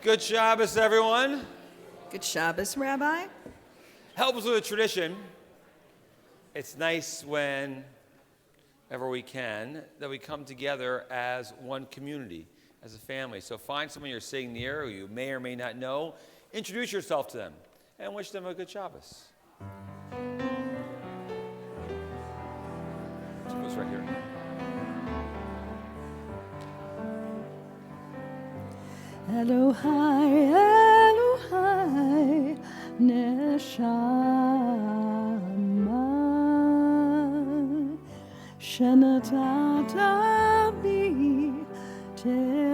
Good Shabbos, everyone. Good Shabbos, Rabbi. Help us with a tradition. It's nice whenever we can that we come together as one community, as a family. So find someone you're sitting near who you may or may not know. Introduce yourself to them and wish them a good Shabbos. So it goes right here. Elohai, Elohai, Neshama, Shenatata bi Tehorahi,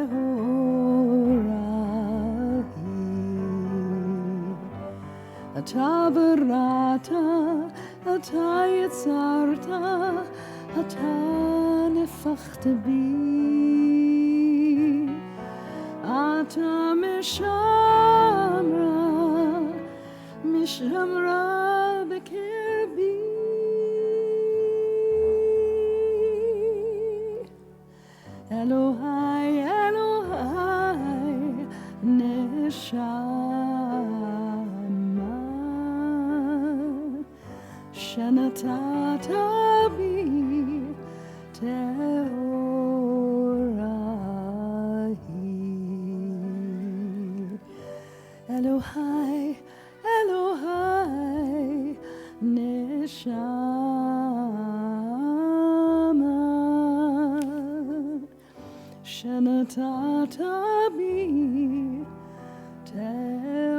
Ata barata, Ata yitzarta, Ata nefachta bi. Ata mishamra bekirbi. Elohai, Elohai, neshama, shenatata bi Elohai, Elohai, Neshama, Shenatata bi Tehorahi.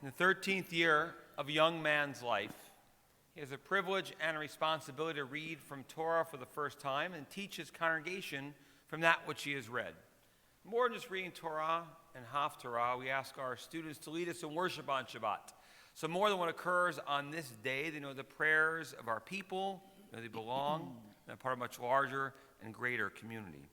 In the 13th year of a young man's life, he has a privilege and a responsibility to read from Torah for the first time and teach his congregation from that which he has read. More than just reading Torah and Haftarah, we ask our students to lead us in worship on Shabbat. So more than what occurs on this day, they know the prayers of our people, they belong, and are part of a much larger and greater community.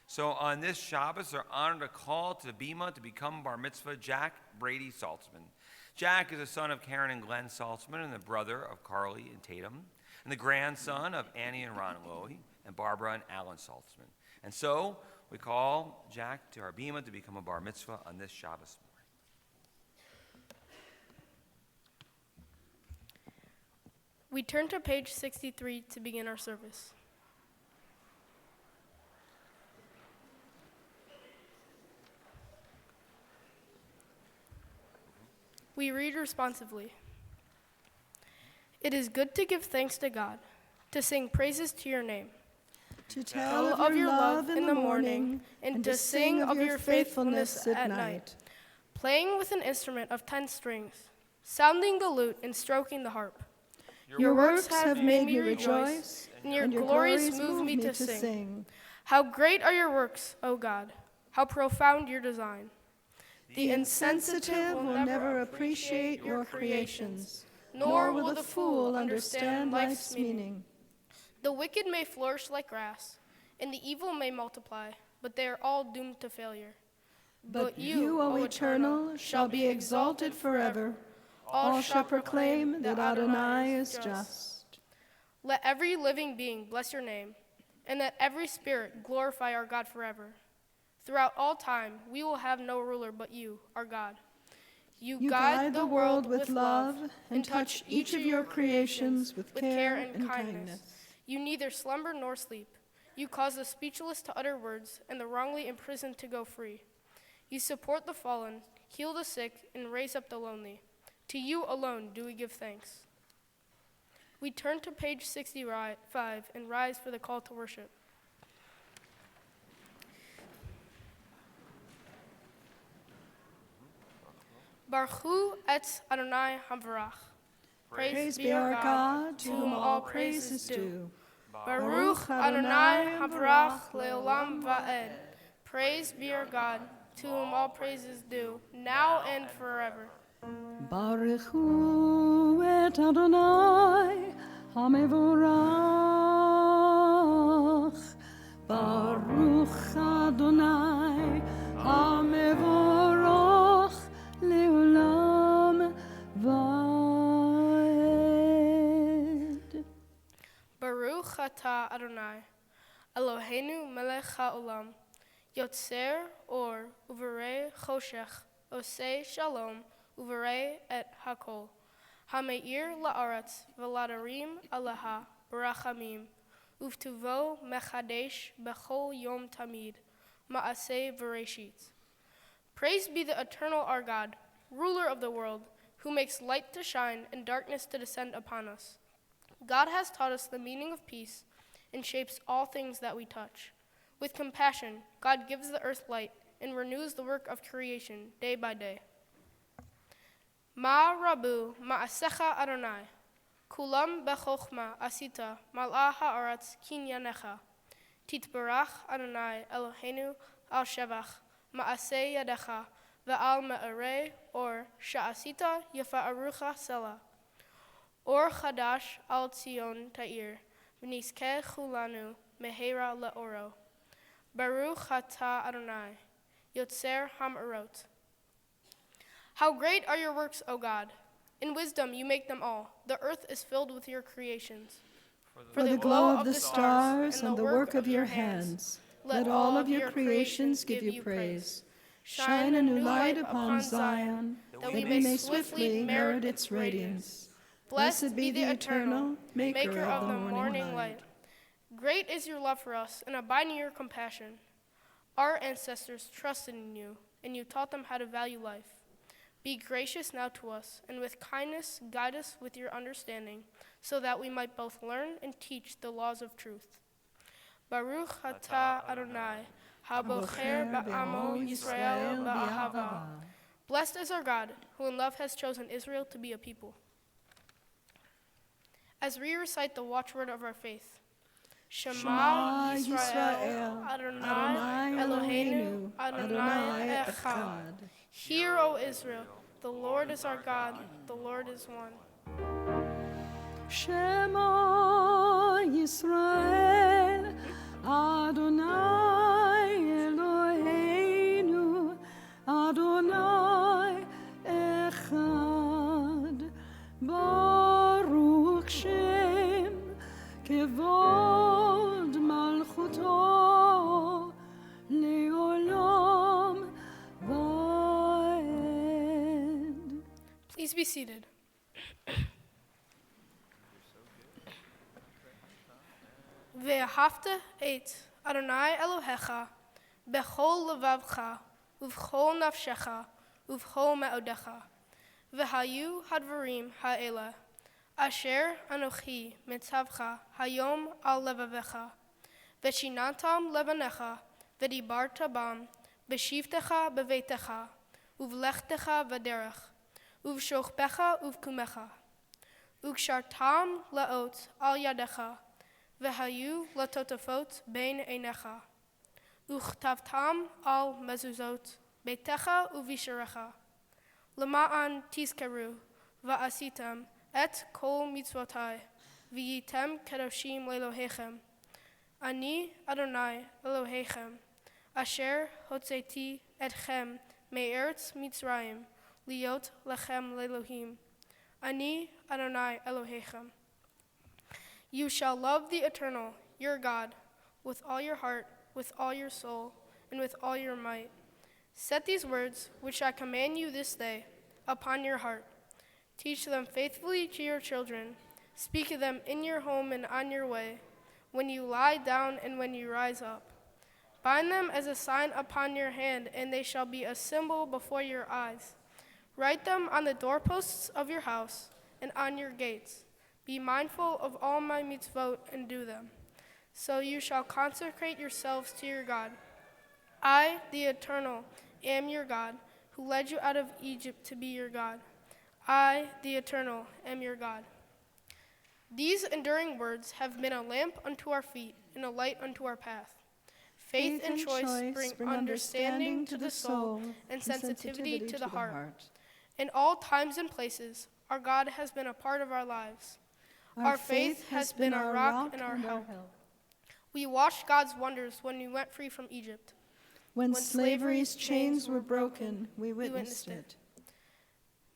So on this Shabbos, they're honored to call to the Bima to become Bar Mitzvah Jack Brady Saltsman. Jack is the son of Karen and Glenn Saltsman and the brother of Carly and Tatum, and the grandson of Annie and Ron Lowy, and Barbara and Alan Saltsman. And so we call Jack to our Bima to become a Bar Mitzvah on this Shabbos morning. We turn to page 63 to begin our service. We read responsively. It is good to give thanks to God, to sing praises to your name, to tell of your love in the morning, and to sing of your faithfulness at night, playing with an instrument of 10 strings, sounding the lute and stroking the harp. Your works have made me rejoice, and your glories move me to sing. How great are your works, O God! How profound your design! The insensitive will never appreciate your creations, nor will the fool understand life's meaning. The wicked may flourish like grass, and the evil may multiply, but they are all doomed to failure. But you, O Eternal, shall be exalted forever. All shall proclaim that Adonai is just. Let every living being bless your name, and let every spirit glorify our God forever. Throughout all time, we will have no ruler but you, our God. You guide the world with love and touch each of your creations with care and kindness. You neither slumber nor sleep. You cause the speechless to utter words and the wrongly imprisoned to go free. You support the fallen, heal the sick, and raise up the lonely. To you alone do we give thanks. We turn to page 65 and rise for the call to worship. Baruch hu et Adonai Havarach. Praise be our God, to whom all praise is due. Baruch Adonai Havarach leolam va'ed. Praise be our God, to whom all praise is due, now and forever. Baruch hu et Adonai Hamevorach. Baruch Adonai Hamevorach leolam va'ed. Adonai, Eloheinu melech haolam, yotzer or uvarei choshech, osei shalom, uvarei et hakol, hameir la'aretz v'ladarim aleha barachamim, uvtuvo mechadesh bechol yom tamid, ma'aseh v'reshit. Praise be the eternal our God, ruler of the world, who makes light to shine and darkness to descend upon us. God has taught us the meaning of peace and shapes all things that we touch. With compassion, God gives the earth light and renews the work of creation day by day. Ma rabu ma'asecha Adonai, kulam bechochma asita mal'ah ha'aretz kinyanecha, titbarach Adonai Eloheinu al shevach, ma'aseh yadecha, ve'al me'arei or sha'asita yafa'arucha selah. Or chadash al Tzion ta'ir, v'nizkeh chulanu mehera le'oro. Baruch atah Adonai, yotzer ham'arot. How great are your works, O God! In wisdom you make them all. The earth is filled with your creations. For the glow of the stars and the work of your hands, let all of your creations give you praise. Shine a new light upon Zion, that we may swiftly merit its radiance. Blessed be the eternal maker of the morning light. Great is your love for us, and abiding your compassion. Our ancestors trusted in you, and you taught them how to value life. Be gracious now to us, and with kindness guide us with your understanding, so that we might both learn and teach the laws of truth. Baruch atah Adonai, habocher ba'amo Yisrael ba'ahava. Blessed is our God, who in love has chosen Israel to be a people. As we recite the watchword of our faith, Shema Yisrael, Adonai Eloheinu, Adonai Echad. Hear, O Israel, the Lord is our God, the Lord is one. Shema Yisrael, Adonai Eloheinu, Adonai Echad. Baruch Shem Kevod Malchuto Leolam Vaed. Please be seated. Ve'ahavta et Adonai Elohecha bechol levavcha uvchol nafshecha uvchol me'odecha ve'hayu hadvarim ha'ela asher anochi mitzavcha hayom al levavecha ve'shinantam levanecha ve'dibarta bam ve'shivtecha beveitecha uvlechtecha v'derech uvshochbecha uvkumecha ukshartam laot al yadecha Vehayu latotafot bein einecha, uchtavtam al mezuzot, beitecha uvisharecha, lama'an tizkeru, va'asitem, et kol mitzvotai, v'yitem kedoshim lelohechem. Ani Adonai Elohechem, asher hotzeti etchem me'eretz Mitzrayim, liot lechem lelohim. Ani Adonai Elohechem. You shall love the Eternal, your God, with all your heart, with all your soul, and with all your might. Set these words, which I command you this day, upon your heart. Teach them faithfully to your children. Speak of them in your home and on your way, when you lie down and when you rise up. Bind them as a sign upon your hand, and they shall be a symbol before your eyes. Write them on the doorposts of your house and on your gates. Be mindful of all my mitzvot and do them. So you shall consecrate yourselves to your God. I, the Eternal, am your God, who led you out of Egypt to be your God. I, the Eternal, am your God. These enduring words have been a lamp unto our feet and a light unto our path. Faith and choice bring understanding to the soul and sensitivity to the heart. In all times and places, our God has been a part of our lives. Our faith has been our rock and our help. We watched God's wonders when we went free from Egypt. When slavery's chains were broken, we witnessed it.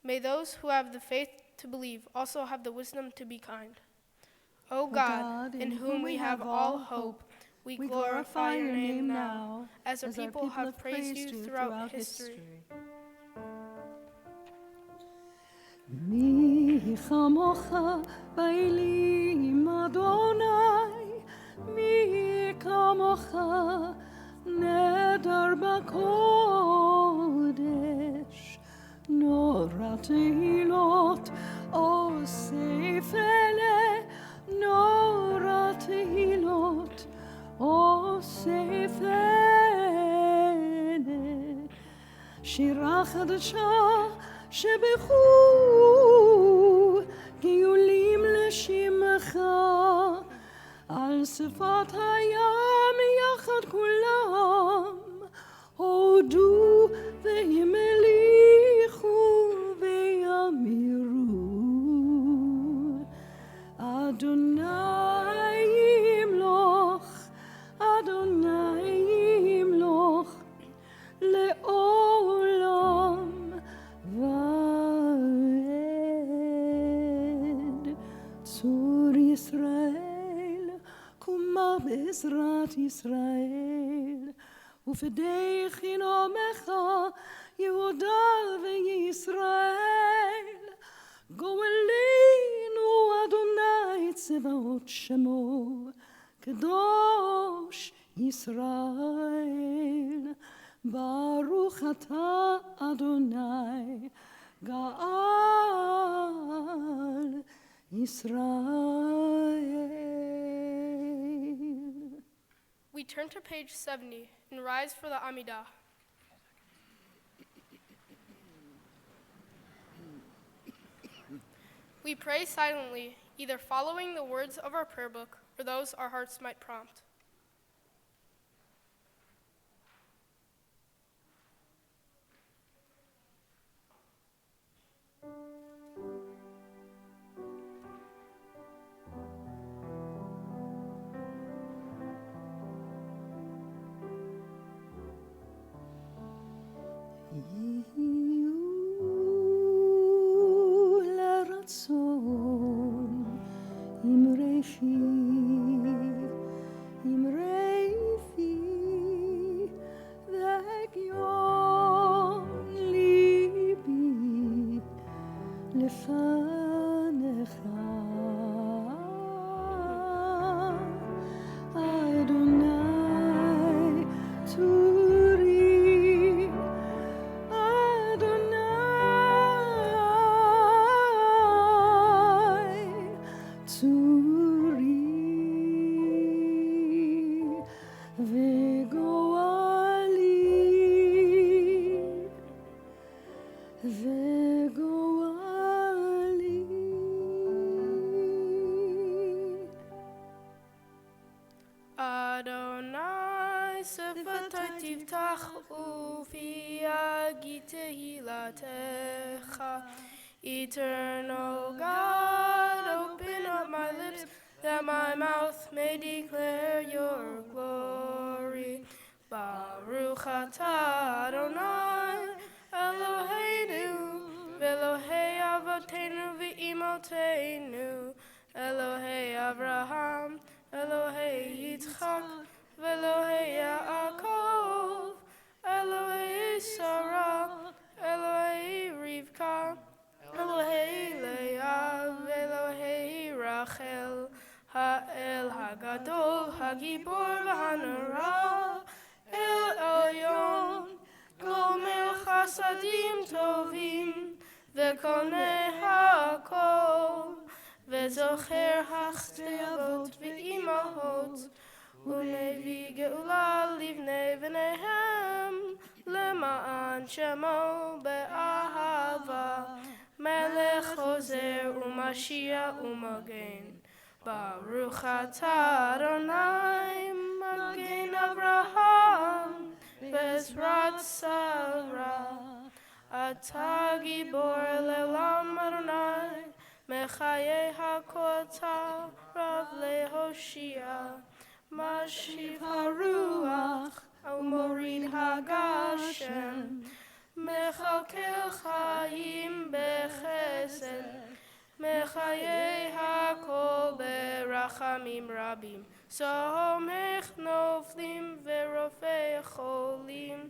May those who have the faith to believe also have the wisdom to be kind. O God, in whom we have all hope, we glorify your name now, as our people have praised you throughout history. מי כמוך באלים אדוני, מי כמוך נדר בקודש, נורא תהילות אוסף אלה, נורא תהילות אוסף אלה, שירה חדשה שבחו גאולים לשמך, על שפת הים יחד כולם הודו והמליכו ויאמירו, אדוני ימלוך, אדוני ימלוך לעולם ועד. צור ישראל קומה בעזרת ישראל, ופדי חינומך יהודה וישראל. גואלנו אדוני צבאות שמו, קדוש ישראל. ברוך אתה אדוני גאל ישראל. We turn to page 70 and rise for the Amidah. We pray silently, either following the words of our prayer book or those our hearts might prompt. יהיו לרצון אמרי פי, אמרי פי, והגיון ליבי לפניך, אדוני צורי, אדוני צורי, וגואלי, וגואלי. Adonai sefatai tiftach ufi yagi tehilatecha. Eternal God, open up my lips that my mouth may declare your glory. Baruch atah Adonai Eloheinu v'Elohei avotenu v'imotenu, Elohei Avraham, Elohei Yitzchak, v'Elohei Yaakov, Elohei Sarah, Elohei Rivka, Elohei Leah, Elohei Rachel, Ha'el Hagadol, Hagibor v'Hanora, El Elyon, Gomel Chasadim Tovim, V'Koneh HaKol, V'Zocher HaChdei Avot v'Imahot, U'Mevi Geula Livnei V'Nehem, Lema'an Shemo Be'ahava, Melech Chozer U'Mashiach U'Magen. Baruch atah Adonai Magen Avraham Bezrat Sarah. Atah Gibor Le'olam Adonai Mechayeh HaKota Rav Lehoshia. Mashiv HaRuach U'Morid HaGashem, Mechalkel Chaim Bechesed, Mechayeh HaKol Berachmut. רחמים רבים, סומך נופלים ורופא חולים,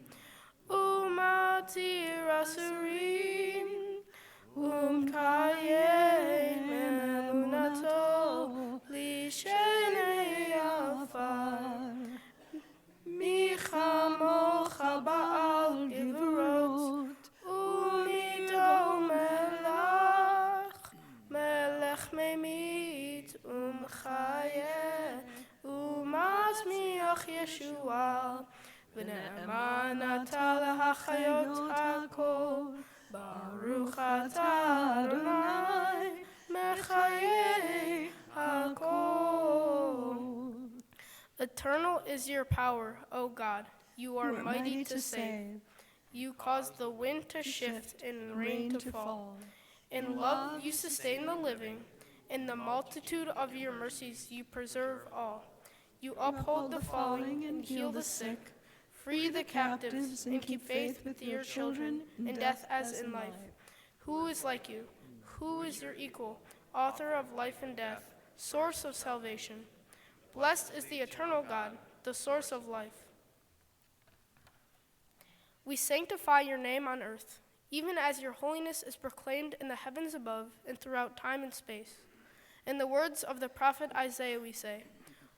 ומתיר אסורים, ומקיים אמונתו לשני עפר. מי כמוך בעל גבורות, ומיתו מלך, מלך ממית ומחיה, ומצמיח ישועה, ונאמן אתה להחיות הכל. ברוך אתה אדוני, מחיי הכל. Eternal is your power, O God. You are mighty to save. You cause the wind to shift and rain to fall. In love you sustain the living. In the multitude of your mercies you preserve all. You uphold the falling and heal the sick. Free the captives and keep faith with your children in death as in life. Who is like you? Who is your equal? Author of life and death, source of salvation. Blessed is the eternal God, the source of life. We sanctify your name on earth, even as your holiness is proclaimed in the heavens above and throughout time and space. In the words of the prophet Isaiah we say,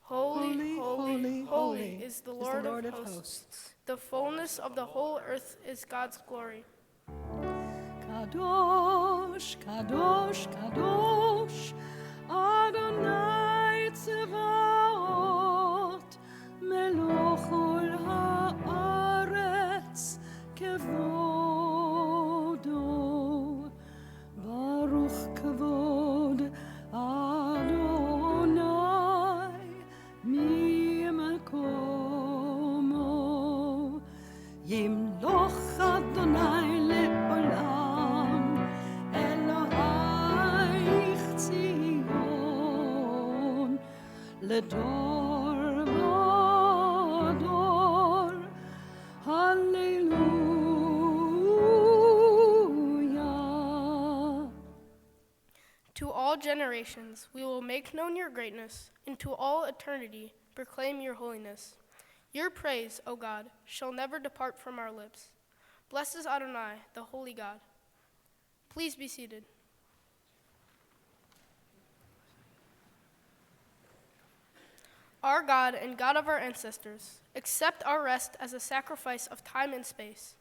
Holy, holy, holy is the Lord of hosts. The fullness of the whole earth is God's glory. Kadosh, Kadosh, Kadosh, Adonai Tzevaot, Melech kol haaretz kevodo. Baruch kavod Adonai mimakomo. Yimloch Adonai le'olam, Elohayich Tzion, ledor vador. Hallelujah. To all generations we will make known your greatness, and to all eternity proclaim your holiness. Your praise, O God, shall never depart from our lips. Blessed is Adonai, the holy God. Please be seated. Our God and God of our ancestors, accept our rest as a sacrifice of time and space.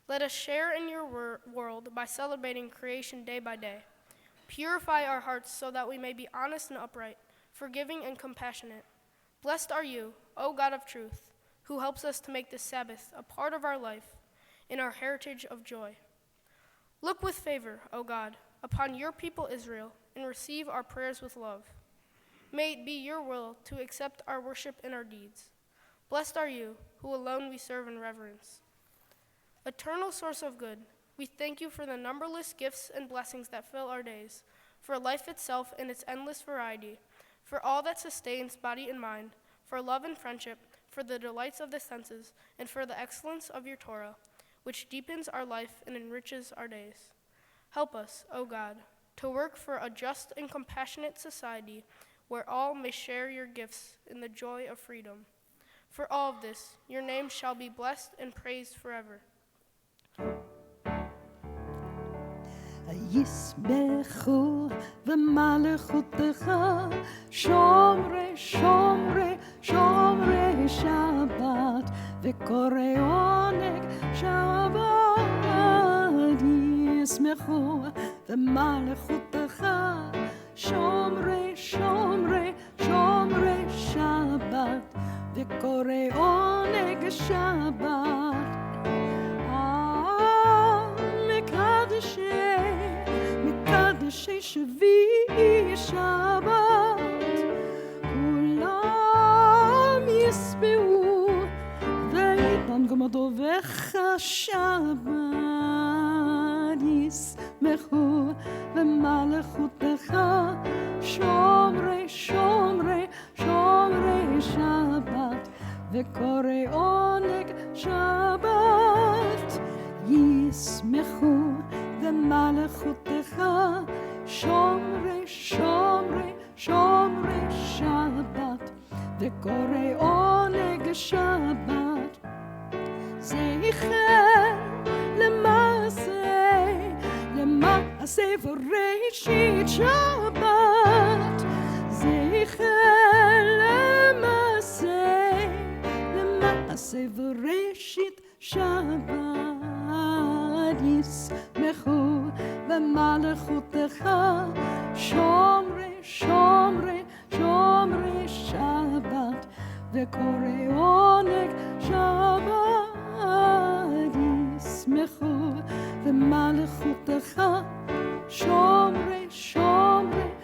Let us share in your world by celebrating creation day by day. Purify our hearts so that we may be honest and upright, forgiving and compassionate. Blessed are you, O God of truth, who helps us to make the Sabbath a part of our life in our heritage of joy. Look with favor, O God, upon your people Israel, and receive our prayers with love. May it be your will to accept our worship and our deeds. Blessed are you, who alone we serve in reverence. Eternal source of good, we thank you for the numberless gifts and blessings that fill our days, for life itself in its endless variety, for all that sustains body and mind, for love and friendship, for the delights of the senses, and for the excellence of your Torah, which deepens our life and enriches our days. Help us, O God, to work for a just and compassionate society where all may share your gifts in the joy of freedom. For all of this, your name shall be blessed and praised forever. יסבחו ומלכותך, שומרי, שומרי, שומרי שבת, וקוראי עונג שבת. ישמחו ומלכותך, שומרי, שומרי, שומרי שבת, וקוראי עונג שבת. מקדשי שביעי שבת, כולם ישבעו ויתן גמדו וחשבת. ישמחו ומלכותך, שומרי, שומרי, שומרי שבת, וקוראי עונג שבת. ישמחו ומלכותך, שומרי, שומרי, שומרי וקורא עונג שבת, זכר למעשה וראשית שבת, זכר למעשה וראשית שבת, ישמחו במלכותך שומרי שבת, וקורא עונג שבת, ישמחו במלכותך שומרי שבת,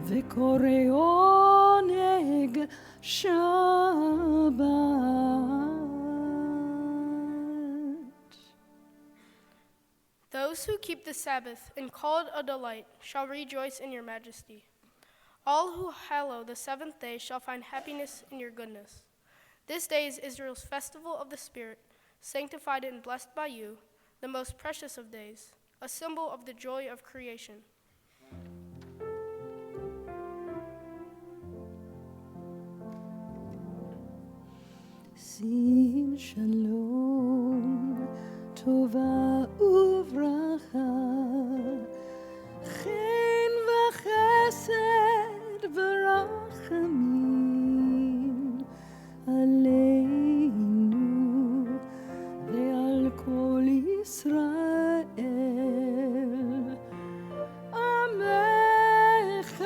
וקורא עונג שבת. Those who keep the Sabbath and call it a delight shall rejoice in your majesty. All who hallow the seventh day shall find happiness in your goodness. This day is Israel's festival of the Spirit, sanctified and blessed by you, the most precious of days, a symbol of the joy of creation. שים שלום, טובה וברכה, חן וחסד ורחמים עלינו ועל כל ישראל. עמך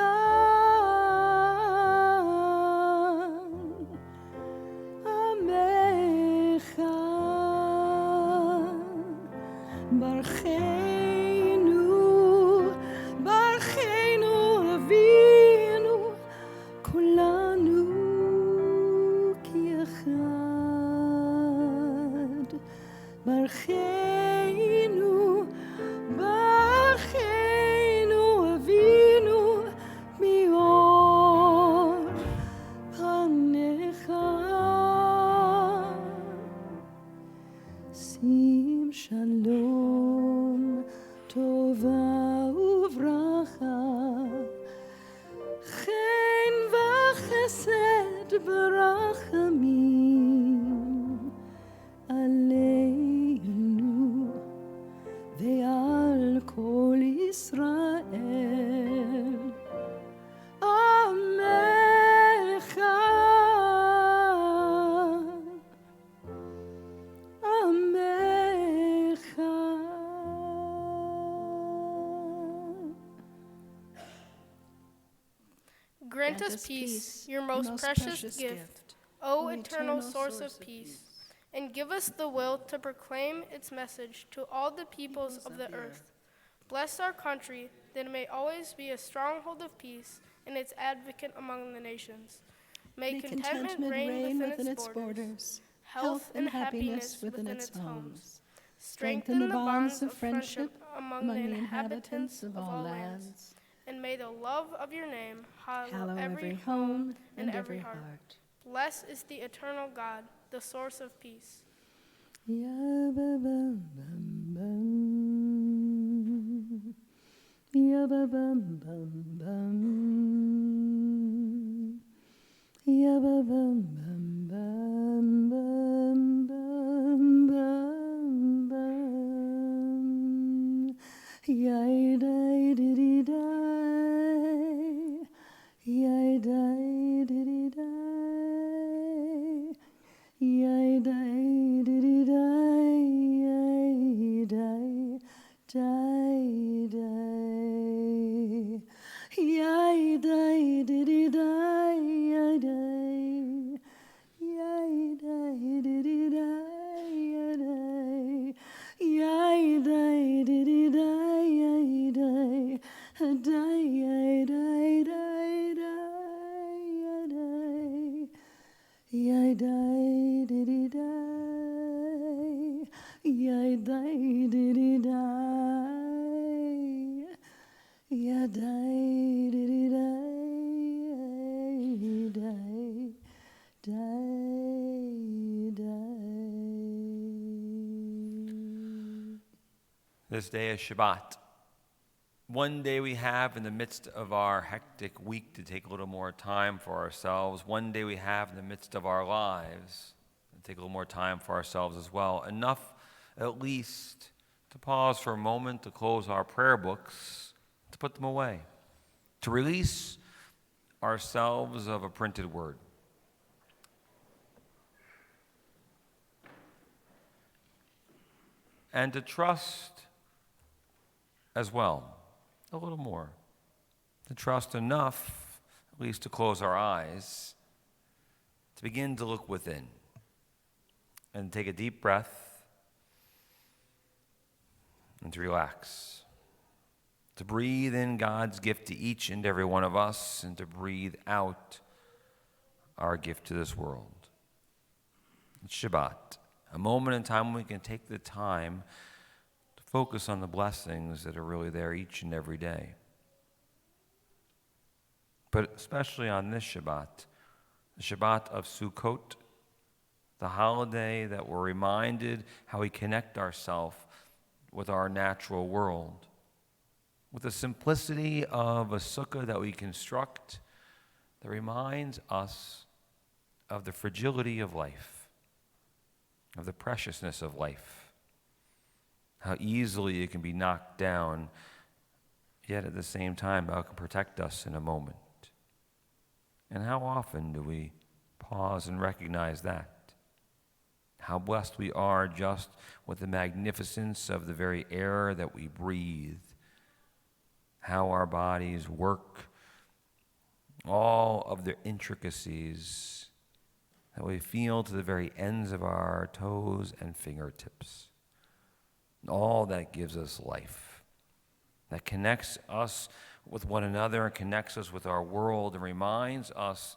ברכנו אבינו, כולנו כאחד. ברכנו אבינו, מאור פניך. שים שלום, טובה וברכה, חן וחסד ורחמים עלינו ועל כל ישראל. עמך Grant us peace, your most precious gift, O eternal source of peace, and give us the will to proclaim its message to all the peoples of the earth. Bless our country, that it may always be a stronghold of peace and its advocate among the nations. May contentment reign within its borders, health and happiness within its homes. Strengthen the bonds of friendship among the inhabitants of all lands. And may the love of your name hallow every home and every heart. Blessed is the eternal God, the source of peace. This day is Shabbat. one day we have in the midst of our hectic week to take a little more time for ourselves, one day we have in the midst of our lives to take a little more time for ourselves as well. Enough, at least, to pause for a moment, to close our prayer books, to put them away, to release ourselves of a printed word. And to trust as well, a little more. To trust enough, at least to close our eyes, to begin to look within and take a deep breath and to relax. To breathe in God's gift to each and every one of us and to breathe out our gift to this world. It's Shabbat, a moment in time when we can take the time to focus on the blessings that are really there each and every day. But especially on this Shabbat, the Shabbat of Sukkot, the holiday that we're reminded how we connect ourselves with our natural world, with the simplicity of a sukkah that we construct that reminds us of the fragility of life, of the preciousness of life, how easily it can be knocked down, yet at the same time, how it can protect us in a moment. And how often do we pause and recognize that? How blessed we are just with the magnificence of the very air that we breathe, how our bodies work, all of the intricacies that we feel to the very ends of our toes and fingertips. All that gives us life, that connects us with one another and connects us with our world and reminds us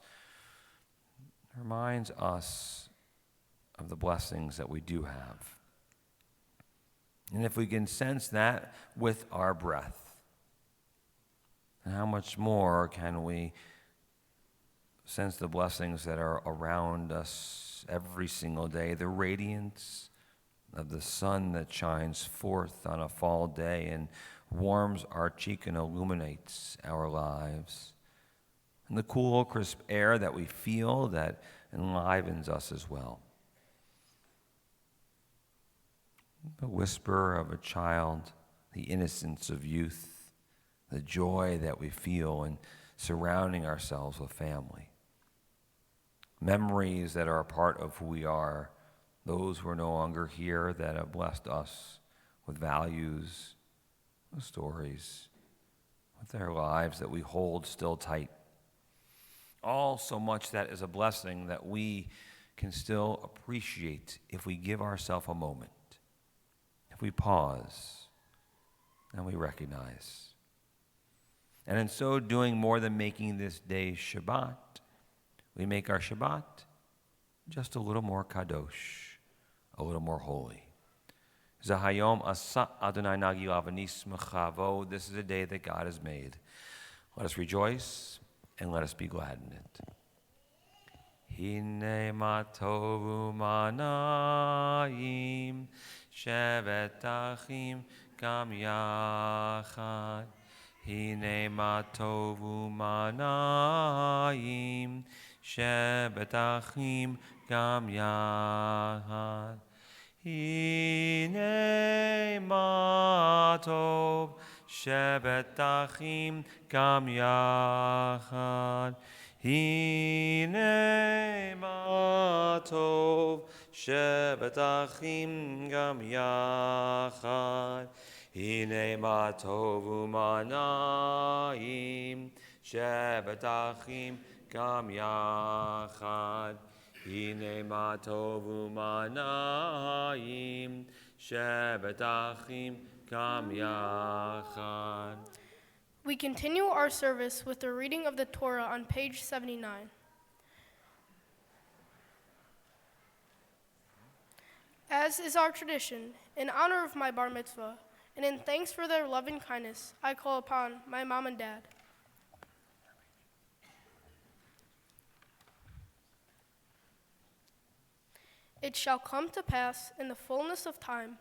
of the blessings that we do have. And if we can sense that with our breath, then how much more can we sense the blessings that are around us every single day, the radiance of the sun that shines forth on a fall day and warms our cheek and illuminates our lives, and the cool, crisp air that we feel that enlivens us as well. The whisper of a child, the innocence of youth, the joy that we feel in surrounding ourselves with family. Memories that are a part of who we are, those who are no longer here that have blessed us with values, with stories, with their lives that we hold still tight. All so much that is a blessing that we can still appreciate if we give ourselves a moment, if we pause and we recognize. And in so doing, more than making this day Shabbat, we make our Shabbat just a little more kadosh, a little more holy. Zahayom asa Adonai nagilav v'nismechavo. This is a day that God has made. Let us rejoice and let us be glad in it. Hine matovu manayim shevet achim gam yachad. Hine matovu manayim shevet achim gam yachad. Hine ma tov shevet achim gam yachad. Hine ma tov shevet achim gam yachad. Hine ma tov umanayim shevet achim gam yachad. Hine ma tov umanayim shevet achim gam yachad. We continue our service with the reading of the Torah on page 79. As is our tradition, in honor of my bar mitzvah, and in thanks for their loving kindness, I call upon my mom and dad. It shall come to pass in the fullness of time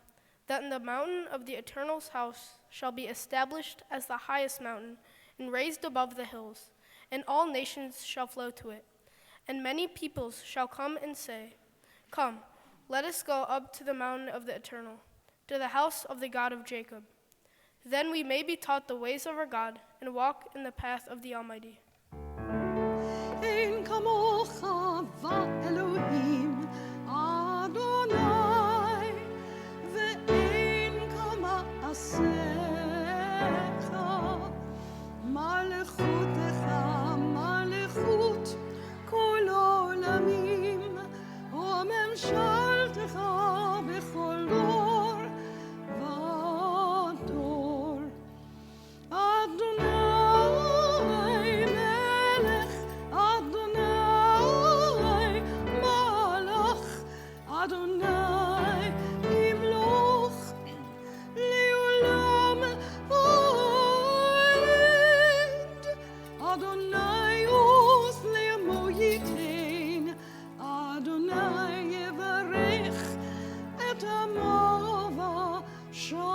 that in the mountain of the Eternal's house shall be established as the highest mountain, and raised above the hills, and all nations shall flow to it. And many peoples shall come and say, Come, let us go up to the mountain of the Eternal, to the house of the God of Jacob. Then we may be taught the ways of our God, and walk in the path of the Almighty. אין כמוך ואלוהים אדוני ואין כמעשיך מלכותך מלכות כל עולמים וממשלתך בכל דור ודור אדוני מלך אדוני מלך אדוני ימלוך לעולם ועד אדוני עוז לעמו ייתן אדוני יברך את עמו בשלום.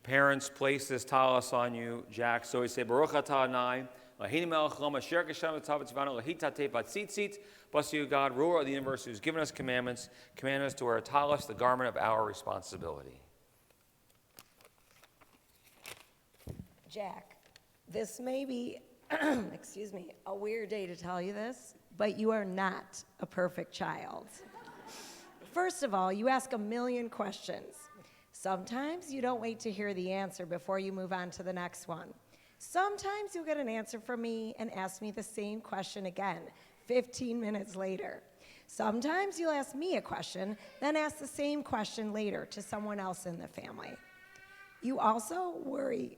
Parents place this talis on you, Jack. So we say, Baruch atah Adonai, Eloheinu melech haolam, asher kashem v'tzav v'tzivanu, lehitateh v'tzitzit. Bless you, God, ruler of the universe, who's given us commandments, command us to wear a talis, the garment of our responsibility. Jack, this may be, excuse me, a weird day to tell you this, but you are not a perfect child. First of all, you ask a million questions. Sometimes you don't wait to hear the answer before you move on to the next one. Sometimes you'll get an answer from me and ask me the same question again, 15 minutes later. Sometimes you'll ask me a question, then ask the same question later to someone else in the family. You also worry,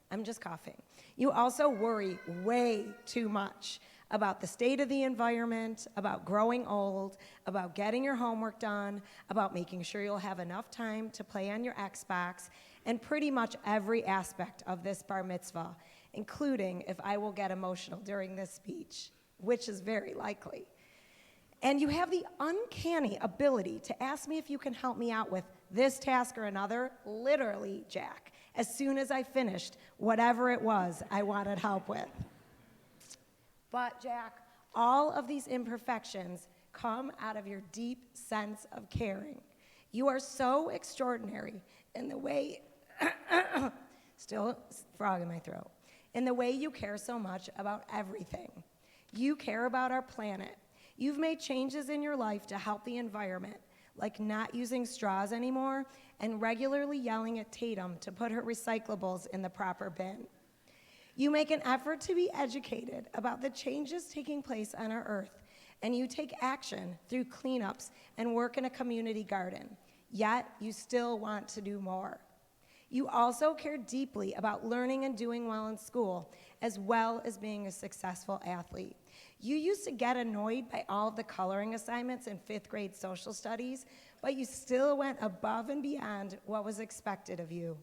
I'm just coughing. You also worry way too much about the state of the environment, about growing old, about getting your homework done, about making sure you'll have enough time to play on your Xbox, and pretty much every aspect of this bar mitzvah, including if I will get emotional during this speech, which is very likely. And you have the uncanny ability to ask me if you can help me out with this task or another, literally, Jack, as soon as I finished whatever it was I wanted help with. But, Jack, all of these imperfections come out of your deep sense of caring. You are so extraordinary in the way, still frog in my throat, in the way you care so much about everything. You care about our planet. You've made changes in your life to help the environment, like not using straws anymore and regularly yelling at Tatum to put her recyclables in the proper bin. You make an effort to be educated about the changes taking place on our earth, and you take action through cleanups and work in a community garden, yet you still want to do more. You also care deeply about learning and doing well in school, as well as being a successful athlete. You used to get annoyed by all of the coloring assignments in 5th grade social studies, but you still went above and beyond what was expected of you.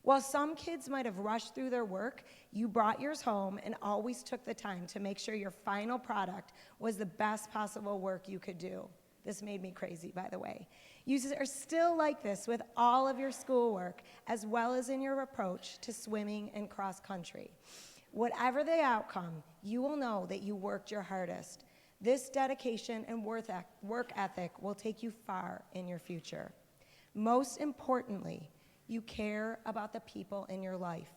While some kids might have rushed through their work, you brought yours home and always took the time to make sure your final product was the best possible work you could do. This made me crazy, by the way. You are still like this with all of your schoolwork, as well as in your approach to swimming and cross country. Whatever the outcome, you will know that you worked your hardest. This dedication and work ethic will take you far in your future. Most importantly, you care about the people in your life.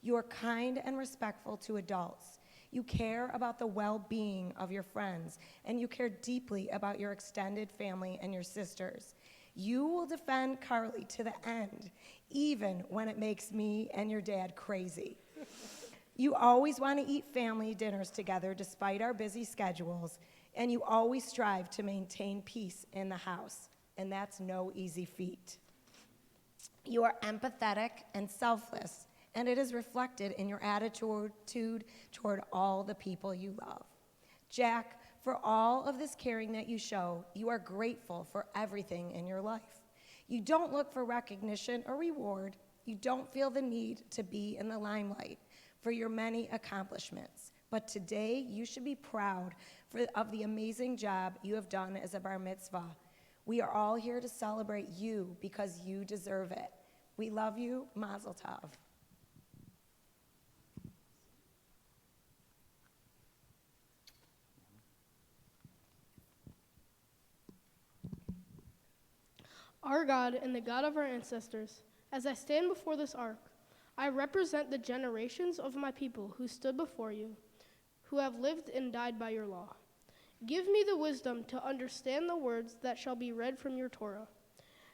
You are kind and respectful to adults. You care about the well-being of your friends, and you care deeply about your extended family and your sisters. You will defend Carly to the end, even when it makes me and your dad crazy. You always want to eat family dinners together despite our busy schedules, and you always strive to maintain peace in the house, and that's no easy feat. You are empathetic and selfless, and it is reflected in your attitude toward all the people you love. Jack, for all of this caring that you show, you are grateful for everything in your life. You don't look for recognition or reward. You don't feel the need to be in the limelight for your many accomplishments. But today, you should be proud of the amazing job you have done as a bar mitzvah. We are all here to celebrate you because you deserve it. We love you. Mazel tov. Our God and the God of our ancestors, as I stand before this ark, I represent the generations of my people who stood before you, who have lived and died by your law. Give me the wisdom to understand the words that shall be read from your Torah.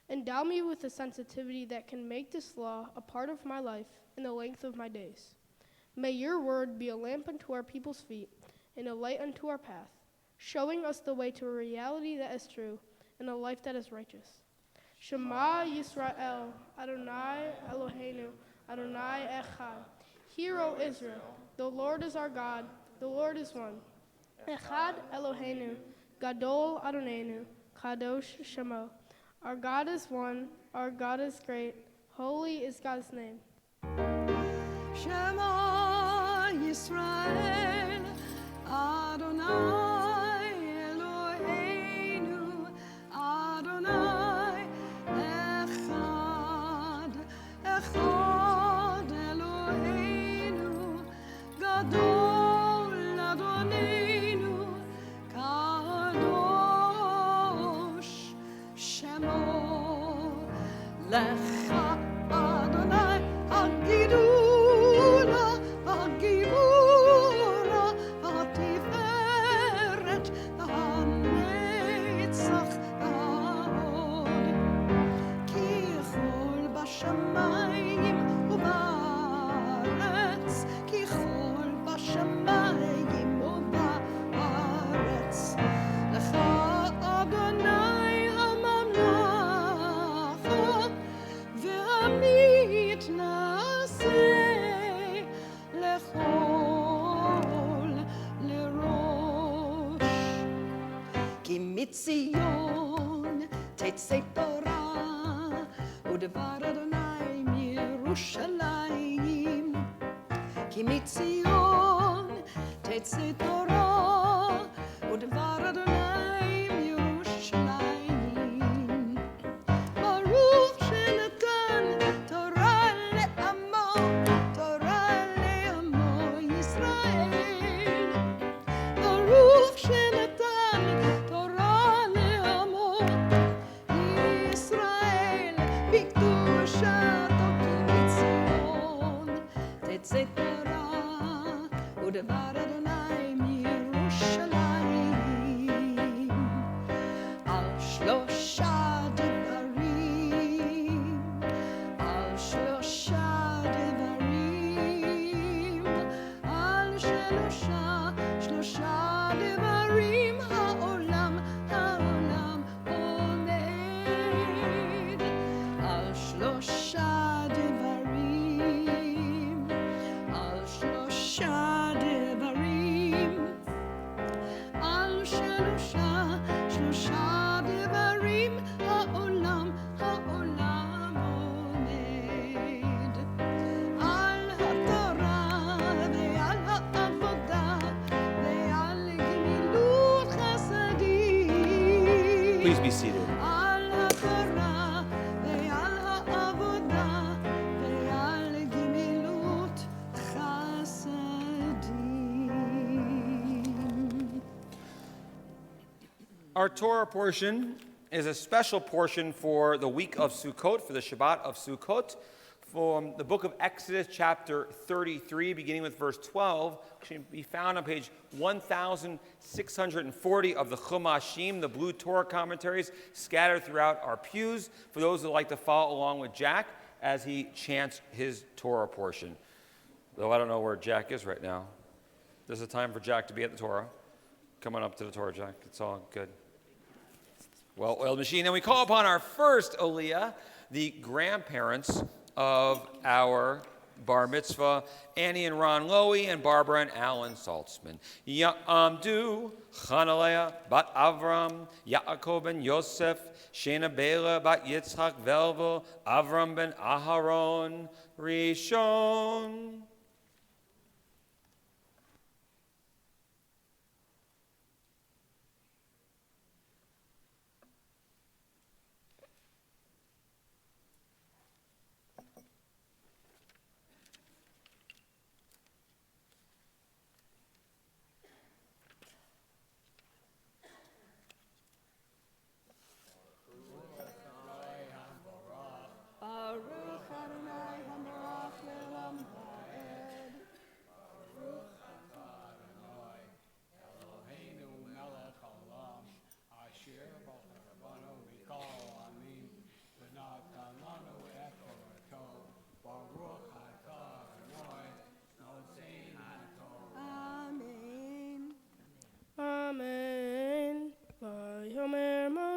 Endow me with a sensitivity that can make this law a part of my life in the length of my days. May your word be a lamp unto our people's feet and a light unto our path, showing us the way to a reality that is true and a life that is righteous. Shema Yisrael, Adonai Eloheinu, Adonai Echad. Hear, O Israel, the Lord is our God, the Lord is one. Echad Eloheinu, Gadol Adonenu, Kadosh Shemo. Our God is one, our God is great, holy is God's name. Shema Yisrael, Adonai Eloheinu, Adonai Echad, Echad Eloheinu, Gadol Adonenu, Kadosh Shemo. Lecha Adonai Agidula, Agibura, Atiferet, Hanetzach Haod. Ki chol bashamayim u'ba'aretz, Ki chol bashamayim u'ba'aretz. Lecha Adonai hamamlacha, ve'amit na'aseh lechol lerosh. Ki mitzion tetzei Torah, udvar Adonai miYerushalayim. Ki mitzion tetzei Torah, udvar Adonai miYerushalayim. Baruch shenatan Torah le'amo, Torah le'amo Yisrael. Baruch shenatan Torah le'amo Yisrael, bikdushato ki mitzion tetzei Torah, udvar Adonai miYerushalayim. Al shlosha devarim, al shlosha devarim, al shlosha devarim, ha'olam omed. Al shlosha devarim, al shlosha devarim, al shlosha devarim, ha'olam omed. Al ha'torah ve'al ha'avodah ve'al gemilut chasadim. Please be seated. Al ha'torah ve'al ha'avodah ve'al gemilut chasadim. Our Torah portion is a special portion for the week of Sukkot, for the Shabbat of Sukkot, from the book of Exodus, chapter 33, beginning with verse 12, which can be found on page 1640 of the Chumashim, the blue Torah commentaries, scattered throughout our pews, for those who like to follow along with Jack as he chants his Torah portion. Though I don't know where Jack is right now. There's a time for Jack to be at the Torah. Come on up to the Torah, Jack. It's all good. Well, oiled machine. And we call upon our first Aliyah, the grandparents of our bar mitzvah, Annie and Ron Lowy, and Barbara and Alan Saltsman. Ya'amdu Chanaleah bat Avram, Yaakov ben Yosef, Shena Bela bat Yitzchak Velvo, Avram ben Aharon, Rishon.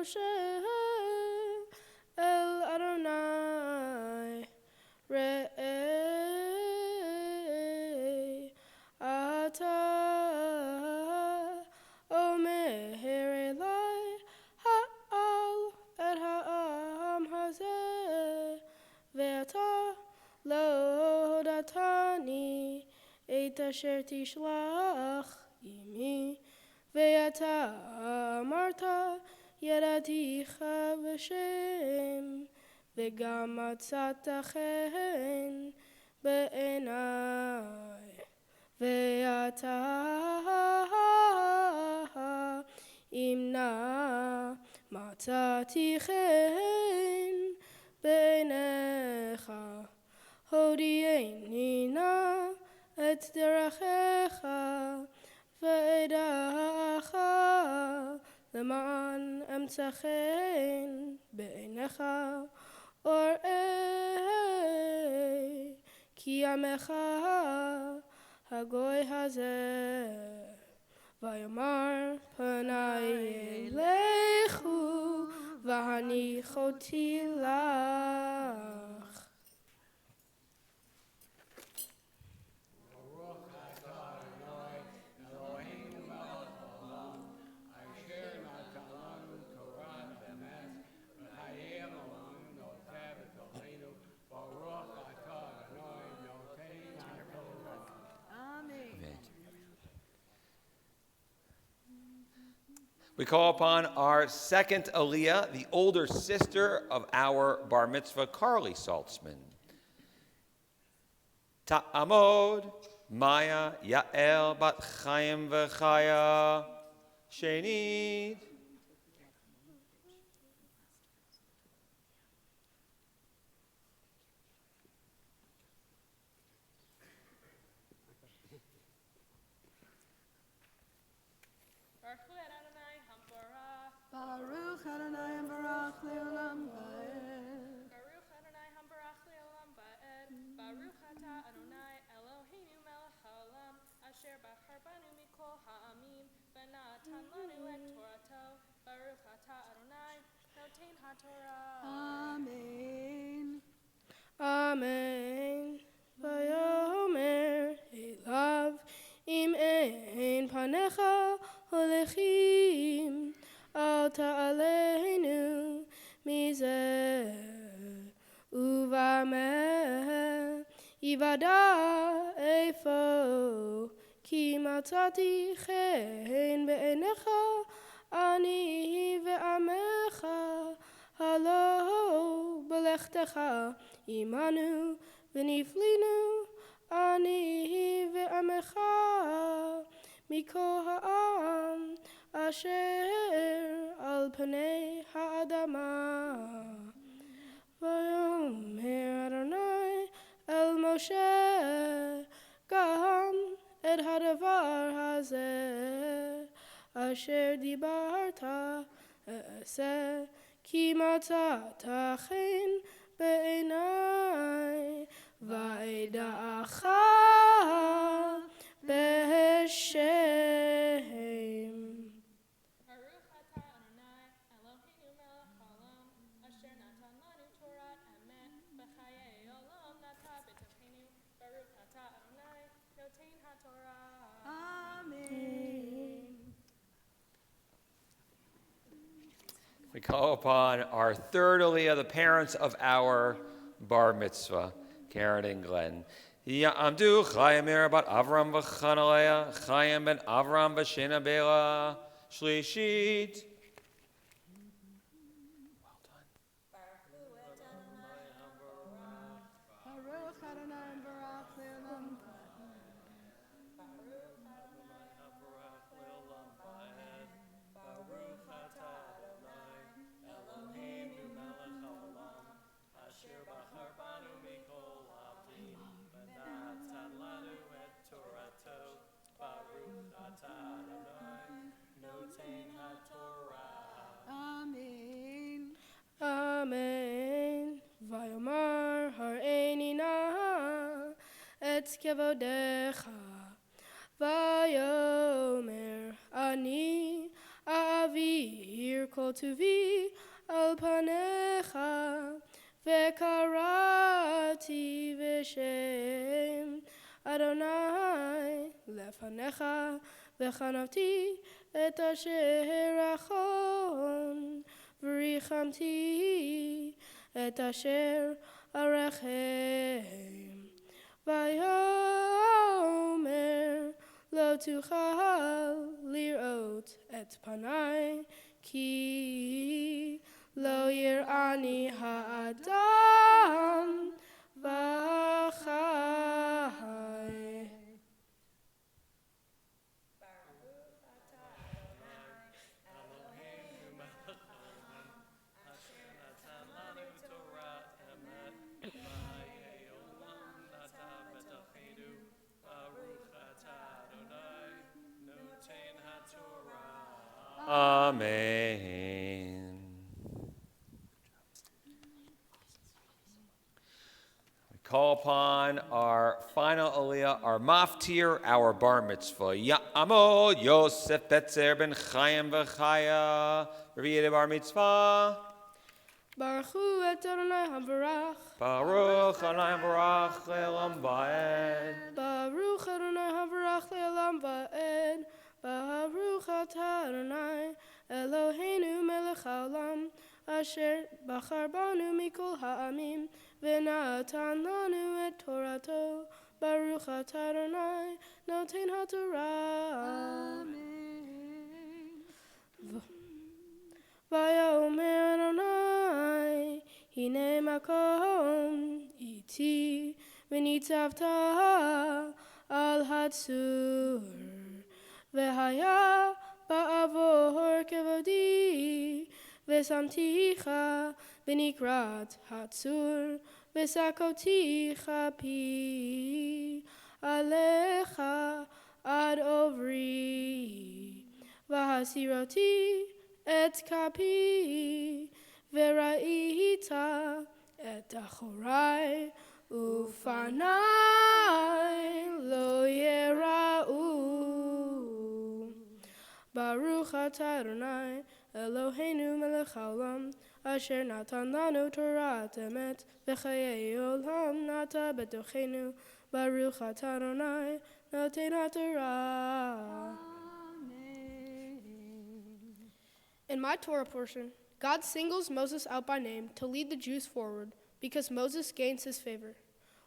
Moshe El Adonai Re'eh Ata Omer Elai Ha'al Et Ha'am Hazeh Ve'ata Lo Hodatani Et Asher Tishlach Imi Ve'ata Amarta Yadaticha V'Shem Ve'gam Matzata Chen Be'enai Ve'ata Imna Matzati Chen Be'enecha Hodi'eni na Et derachecha Ve'edacha Leman Emtzachen Be'enecha Or'ei Ki Amecha Hagoy Hazeh Vayomar Panai Elechu V'hanichoti lach. We call upon our second Aliyah, the older sister of our bar mitzvah, Carly Saltsman. Ta'amod, Maya, Yael, Bat Chaim V'Chaya, Shenid. Baruch Adonai Barach Leolam Vaed. Baruch Adonai Hambarach Leolam Vaed. Baruch Ata Adonai Eloheinu Melech Haolam Asher Bachar Banu Mikol Ha'amim V'natan Lanu Et Torato. Baruch Ata Adonai Notein HaTorah. Amen. Amen. Vayomer Elav Im Ein Panecha Holechim Al Ta'aleinu Mizeh Uvameh Ivada Eifo Ki Matzati Chen Be'enecha Ani Ve'amecha Halo Belechtecha Imanu V'niflinu Ani Ve'amecha Mikol Ha'am Asher al Panei Ha'adama Vayomer Adonai El Moshe Gam Et Hadavar Hazeh Asher Dibarta E'aseh Ki Matzata Chen Be'enai Va'eda'acha Be'Shem. Baruch Ata Adonai Eloheinu Melech Haolam Asher Natan Lanu Torah Emet V'chayei Olam Nata B'Tochenu. Baruch Ata Adonai Notein HaTorah. Amen. We call upon our third Aliyah, the parents of our bar mitzvah, Karen and Glenn. Ya'amdu Chaim Bat Avram V'Chanaleya, Chaim ben Avram V'Shena Bela, Shlishit. Baruch Adonai Barach Leolam Amen. Amen. Vayomar Har'eni na et kevodecha. Vayomer ani avir kol kol tuvi al panecha, vekarati v'shem Adonai lefanecha, v'chanavti et asher achon, v'richamti et asher arechem. Vayomer lo tuchal lirot et panai, ki lo yirani ha'adam v'chai. Amen. We call upon our final aliyah, our maftir, our bar mitzvah. Ya'amod Yosef Betzer ben Chaim v'Chaya. Read bar mitzvah. Baruch hu et Adonai havarach. Baruch Adonai Baruch Le'olam Va'ed. Baruch Adonai havarach le'olam va'ed. Baruch atah Adonai Eloheinu melech haolam, asher bachar banu mikol ha'amim, v'natan lanu et torato. Baruch atah Adonai noten ha'torah. Vayomer Adonai hine makom iti v'nitzavta al hatzur, v'haya ba'avor kevodi, v'samticha v'nikrat hatzur, v'sakoticha pi alecha ad ovri, v'hasiroti et kapi, v'ra'ita et achorai, ufanai lo yera'u. Baruch atah Adonai Eloheinu melech haolam, asher natan lanu Torah emet, v'chayei olam nata betochenu. Baruch atah Adonai noten ha'torah. In my Torah portion, God singles Moses out by name to lead the Jews forward because Moses gains his favor.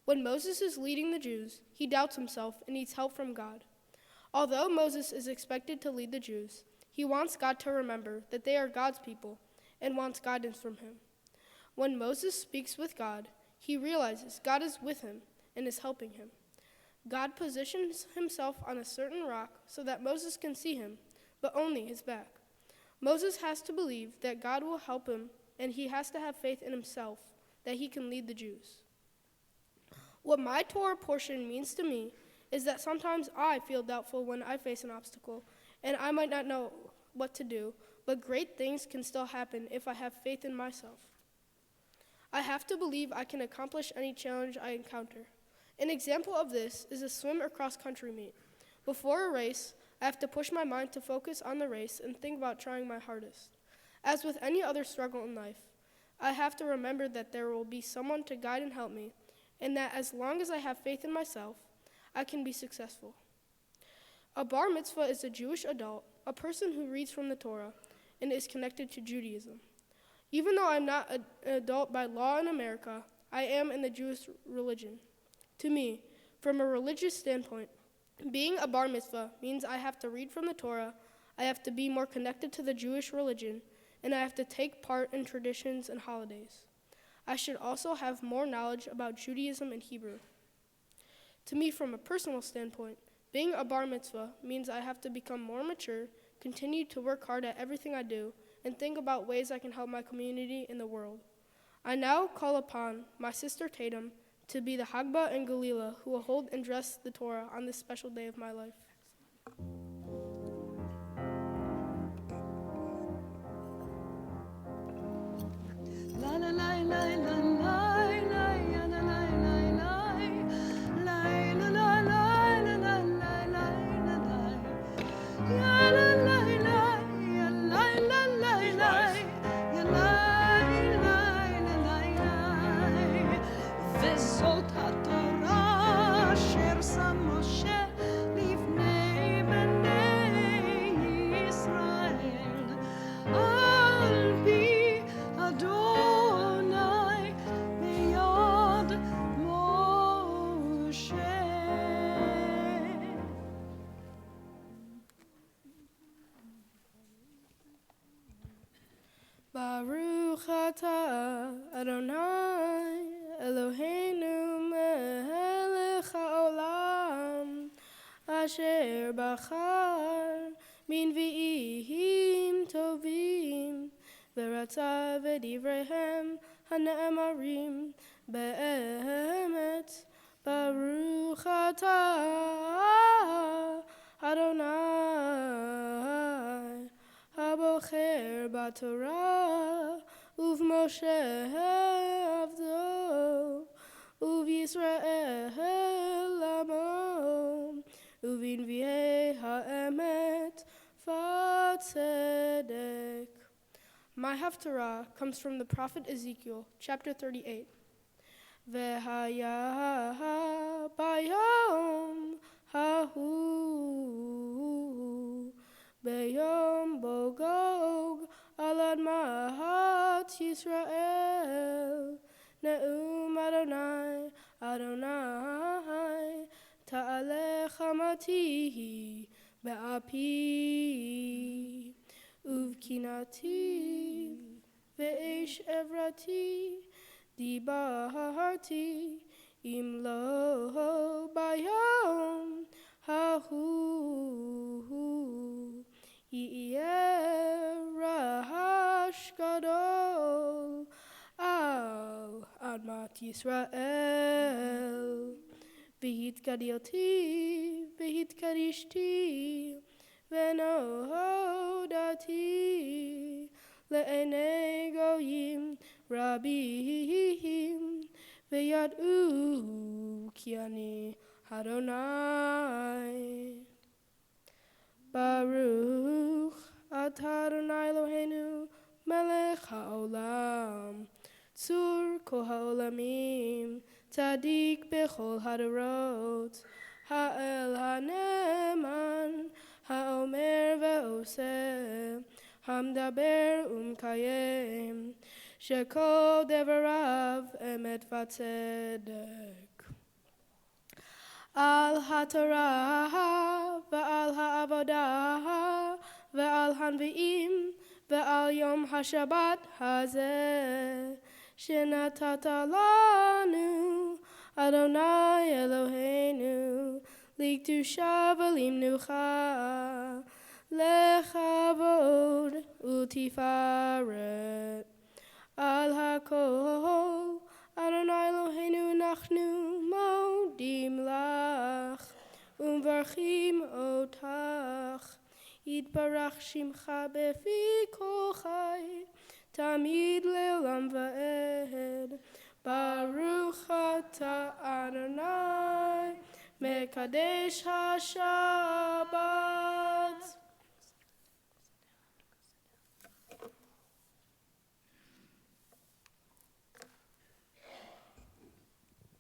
When Moses is leading the Jews, he doubts himself and needs help from God. Although Moses is expected to lead the Jews, he wants God to remember that they are God's people and wants guidance from him. When Moses speaks with God, he realizes God is with him and is helping him. God positions himself on a certain rock so that Moses can see him, but only his back. Moses has to believe that God will help him, and he has to have faith in himself that he can lead the Jews. What my Torah portion means to me is that sometimes I feel doubtful when I face an obstacle, and I might not know what to do, but great things can still happen if I have faith in myself. I have to believe I can accomplish any challenge I encounter. An example of this is a swim or cross-country meet. Before a race, I have to push my mind to focus on the race and think about trying my hardest. As with any other struggle in life, I have to remember that there will be someone to guide and help me, and that as long as I have faith in myself, I can be successful. A bar mitzvah is a Jewish adult, a person who reads from the Torah, and is connected to Judaism. Even though I'm not an adult by law in America, I am in the Jewish religion. To me, from a religious standpoint, being a bar mitzvah means I have to read from the Torah, I have to be more connected to the Jewish religion, and I have to take part in traditions and holidays. I should also have more knowledge about Judaism and Hebrew. To me, from a personal standpoint, being a bar mitzvah means I have to become more mature, continue to work hard at everything I do, and think about ways I can help my community and the world. I now call upon my sister Tatum to be the Hagba and Galila who will hold and dress the Torah on this special day of my life. La la la la la la la la la la la la la la la la la Baruch atah Adonai Eloheinu melech haolam asher bachar min v'ihim tovim v'ratza v'divrehem hane'emarim be'emet Baruch atah Adonai Habocher b'Torah uv'Moshe avdo uv'Yisrael amo uv'Nvi'ei ha'emet v'tzedek. My Haftarah comes from the prophet Ezekiel, chapter 38. V'haya bayom hahu Beyom bogog alad mahat Yisrael Ne'um Adonai Adonai Ta'aleh chamati be'api Uvkinati ve'esh evrati Dibarti im lo bayom hahu Yeh rahash gadol al admat Yisrael v'hitkadilti v'hitkadishti v'nohodati le'enei goyim rabim v'yad'u ki ani Adonai. Baruch atah Adonai Eloheinu melech haolam tzur kol haolamim tzadik bechol hadarot ha'el haneman ha'omer ve'oseh hamdaber umkayem shekol devarav emet v'tzedek. Al haTorah ve'al ha'avodah ve'al hanvi'im ve'al yom ha'shabbat hazeh shenatata lanu Adonai Eloheinu likdusha v'limnucha lechavod utifaret al hakol Adonai Eloheinu nachnu modim lach umvarchim otach yitbarach shimcha befi kol chai tamid leolam va'ed Baruch atah Adonai mekadesh haShabbat.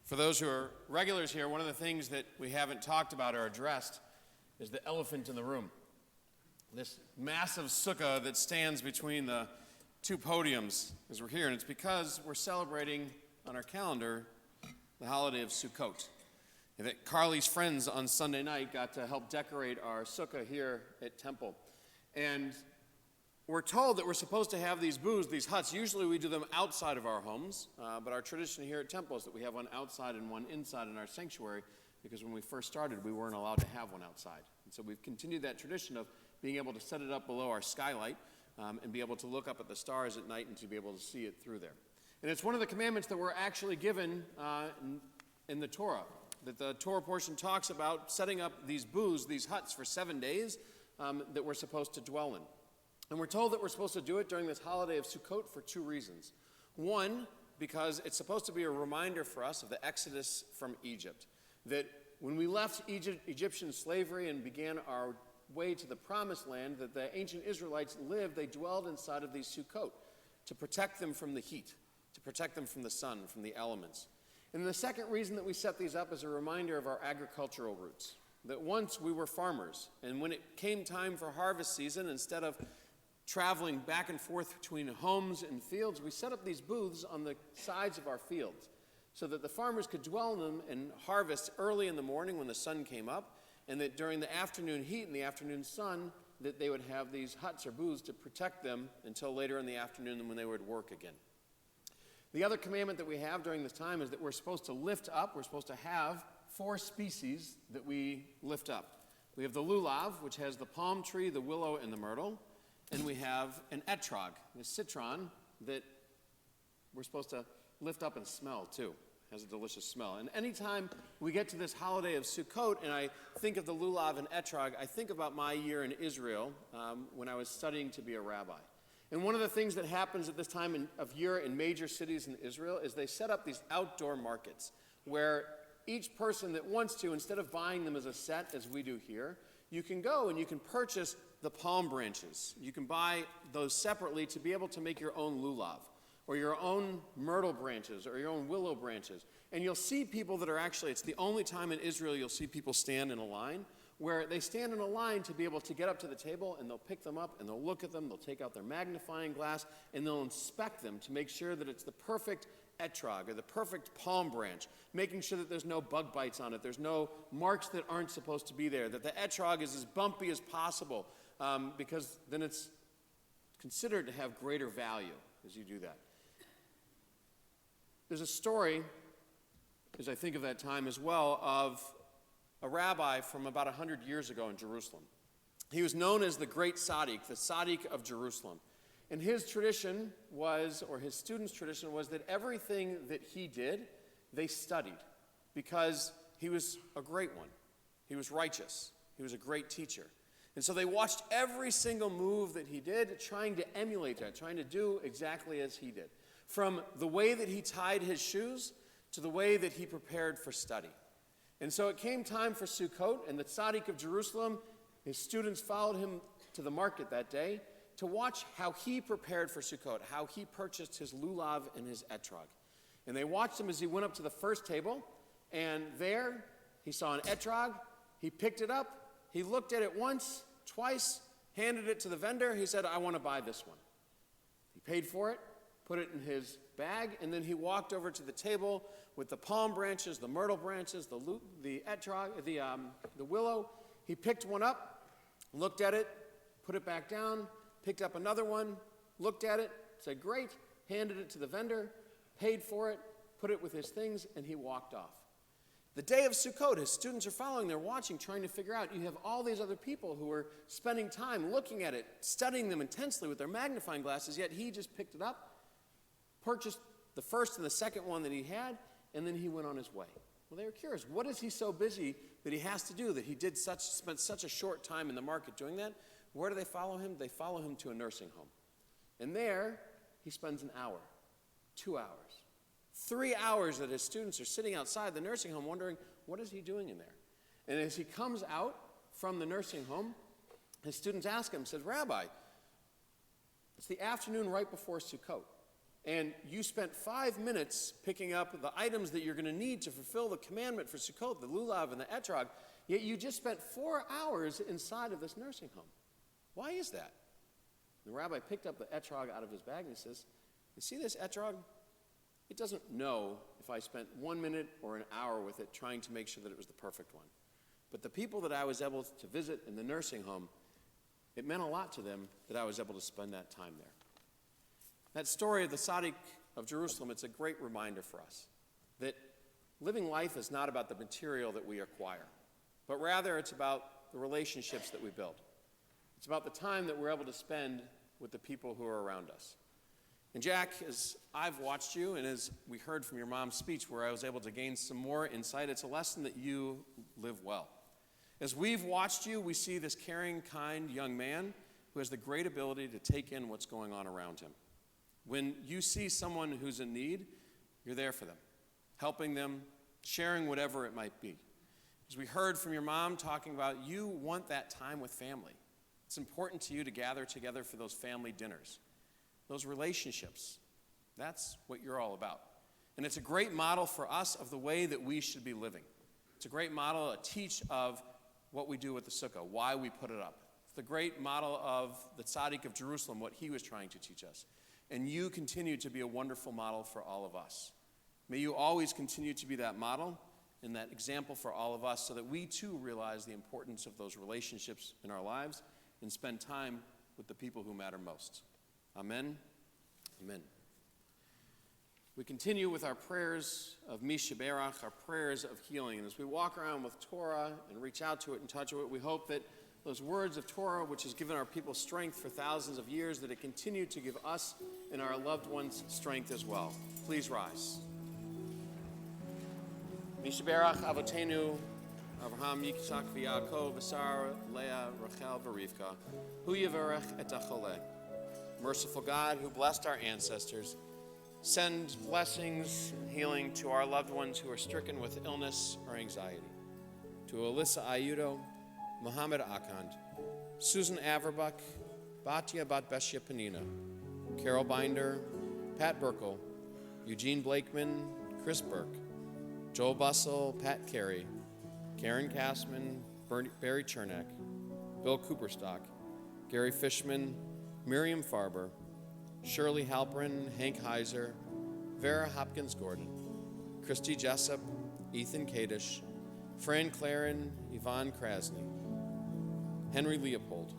For those who are regulars here, one of the things that we haven't talked about or addressed is the elephant in the room. This massive sukkah that stands between the two podiums as we're here, and it's because we're celebrating on our calendar the holiday of Sukkot. And that Carly's friends on Sunday night got to help decorate our sukkah here at Temple. And we're told that we're supposed to have these booths, these huts. Usually we do them outside of our homes, but our tradition here at Temple is that we have one outside and one inside in our sanctuary, because when we first started, we weren't allowed to have one outside. And so we've continued that tradition of being able to set it up below our skylight and be able to look up at the stars at night and to be able to see it through there. And it's one of the commandments that we're actually given in the Torah, that the Torah portion talks about setting up these booths, these huts for 7 days that we're supposed to dwell in. And we're told that we're supposed to do it during this holiday of Sukkot for two reasons. One, because it's supposed to be a reminder for us of the exodus from Egypt, that when we left Egyptian slavery and began our way to the promised land, that the ancient Israelites lived, they dwelled inside of these Sukkot to protect them from the heat, to protect them from the sun, from the elements. And the second reason that we set these up is a reminder of our agricultural roots, that once we were farmers, and when it came time for harvest season, instead of traveling back and forth between homes and fields, we set up these booths on the sides of our fields so that the farmers could dwell in them and harvest early in the morning when the sun came up, and that during the afternoon heat and the afternoon sun, that they would have these huts or booths to protect them until later in the afternoon when they would work again. The other commandment that we have during this time is that we're supposed to lift up, we're supposed to have 4 species that we lift up. We have the lulav, which has the palm tree, the willow, and the myrtle. And we have an etrog, the citron, that we're supposed to lift up and smell too. It has a delicious smell. And anytime we get to this holiday of Sukkot and I think of the lulav and etrog, I think about my year in Israel when I was studying to be a rabbi. And one of the things that happens at this time of year in major cities in Israel is they set up these outdoor markets where each person that wants to, instead of buying them as a set as we do here, you can go and you can purchase the palm branches. You can buy those separately to be able to make your own lulav, or your own myrtle branches, or your own willow branches. And you'll see people that are actually, it's the only time in Israel you'll see people stand in a line, where they stand in a line to be able to get up to the table, and they'll pick them up, and they'll look at them, they'll take out their magnifying glass, and they'll inspect them to make sure that it's the perfect etrog, or the perfect palm branch, making sure that there's no bug bites on it, there's no marks that aren't supposed to be there, that the etrog is as bumpy as possible, because then it's considered to have greater value as you do that. There's a story, as I think of that time as well, of a rabbi from about 100 years ago in Jerusalem. He was known as the Great Tzaddik, the Tzaddik of Jerusalem. And his tradition was, or his students' tradition was, that everything that he did, they studied, because he was a great one. He was righteous. He was a great teacher. And so they watched every single move that he did, trying to emulate that, trying to do exactly as he did. From the way that he tied his shoes to the way that he prepared for study. And so it came time for Sukkot, and the Tzaddik of Jerusalem, his students followed him to the market that day to watch how he prepared for Sukkot, how he purchased his lulav and his etrog. And they watched him as he went up to the first table, and there he saw an etrog, he picked it up, he looked at it once, twice, handed it to the vendor, he said, "I want to buy this one." He paid for it, put it in his bag, and then he walked over to the table with the palm branches, the myrtle branches, the etrog, the willow. He picked one up, looked at it, put it back down, picked up another one, looked at it, said, "Great," handed it to the vendor, paid for it, put it with his things, and he walked off. The day of Sukkot, his students are following, they're watching, trying to figure out. You have all these other people who are spending time looking at it, studying them intensely with their magnifying glasses, yet he just picked it up, purchased the first and the second one that he had, and then he went on his way. Well, they were curious. What is he so busy that he has to do, that he spent such a short time in the market doing that? Where do they follow him? They follow him to a nursing home. And there, he spends an hour, 2 hours, 3 hours that his students are sitting outside the nursing home wondering, what is he doing in there? And as he comes out from the nursing home, his students ask him, says, "Rabbi, it's the afternoon right before Sukkot, and you spent 5 minutes picking up the items that you're going to need to fulfill the commandment for Sukkot, the lulav and the etrog, yet you just spent 4 hours inside of this nursing home. Why is that?" The rabbi picked up the etrog out of his bag and he says, "You see this etrog? It doesn't know if I spent 1 minute or an hour with it trying to make sure that it was the perfect one. But the people that I was able to visit in the nursing home, it meant a lot to them that I was able to spend that time there." That story of the Tzaddik of Jerusalem, it's a great reminder for us that living life is not about the material that we acquire, but rather it's about the relationships that we build. It's about the time that we're able to spend with the people who are around us. And Jack, as I've watched you, and as we heard from your mom's speech where I was able to gain some more insight, it's a lesson that you live well. As we've watched you, we see this caring, kind young man who has the great ability to take in what's going on around him. When you see someone who's in need, you're there for them, helping them, sharing whatever it might be. As we heard from your mom talking about, you want that time with family. It's important to you to gather together for those family dinners. Those relationships, that's what you're all about. And it's a great model for us of the way that we should be living. It's a great model, a teach of what we do with the sukkah, why we put it up. It's the great model of the Tzaddik of Jerusalem, what he was trying to teach us. And you continue to be a wonderful model for all of us. May you always continue to be that model and that example for all of us so that we too realize the importance of those relationships in our lives and spend time with the people who matter most. Amen. Amen. We continue with our prayers of Mishaberach, our prayers of healing. And as we walk around with Torah and reach out to it and touch it, we hope that those words of Torah, which has given our people strength for thousands of years, that it continue to give us and our loved ones strength as well. Please rise. Mishaberach Avotenu, Avraham, Yitzchak, V'Yaakov, Sarah, Leah, Rachel, V'Rivka, Hu Yivarech et Acholeh. Merciful God, who blessed our ancestors, send blessings and healing to our loved ones who are stricken with illness or anxiety. To Alyssa Ayudo, Muhammad Akand, Susan Averbach, Batya Batbeshya Panina, Carol Binder, Pat Burkle, Eugene Blakeman, Chris Burke, Joel Bussell, Pat Carey, Karen Kassman, Barry Chernak, Bill Cooperstock, Gary Fishman, Miriam Farber, Shirley Halprin, Hank Heiser, Vera Hopkins-Gordon, Christy Jessup, Ethan Kadish, Fran Claren, Yvonne Krasny, Henry Leopold,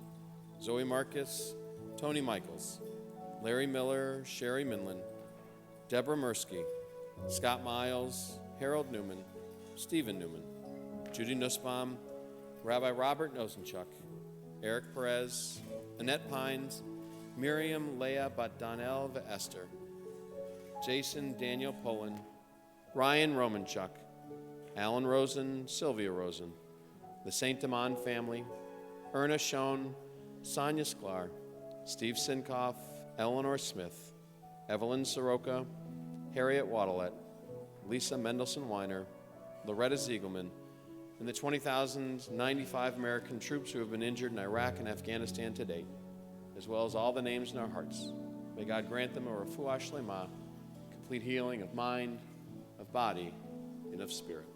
Zoe Marcus, Tony Michaels, Larry Miller, Sherry Minlin, Deborah Mursky, Scott Miles, Harold Newman, Stephen Newman, Judy Nussbaum, Rabbi Robert Nosenchuk, Eric Perez, Annette Pines, Miriam Leah Batdanel Esther, Jason Daniel Poland, Ryan Romanchuk, Alan Rosen, Sylvia Rosen, the St. Damon family, Erna Schoen, Sonia Sklar, Steve Sinkoff, Eleanor Smith, Evelyn Soroka, Harriet Waddlet, Lisa Mendelson Weiner, Loretta Ziegelman, and the 20,095 American troops who have been injured in Iraq and Afghanistan to date, as well as all the names in our hearts. May God grant them a refuah shlema, complete healing of mind, of body, and of spirit.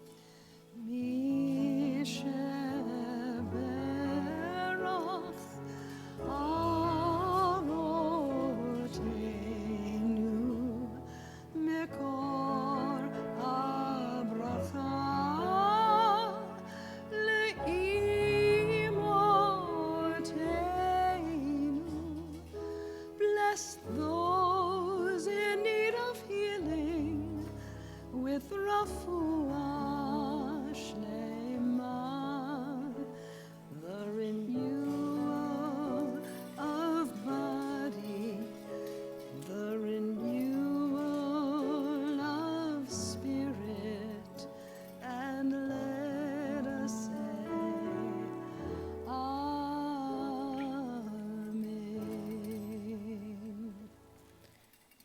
Bless those in need of healing with refuah shlema, the renewal of body, the renewal of spirit, and let us say, Amen.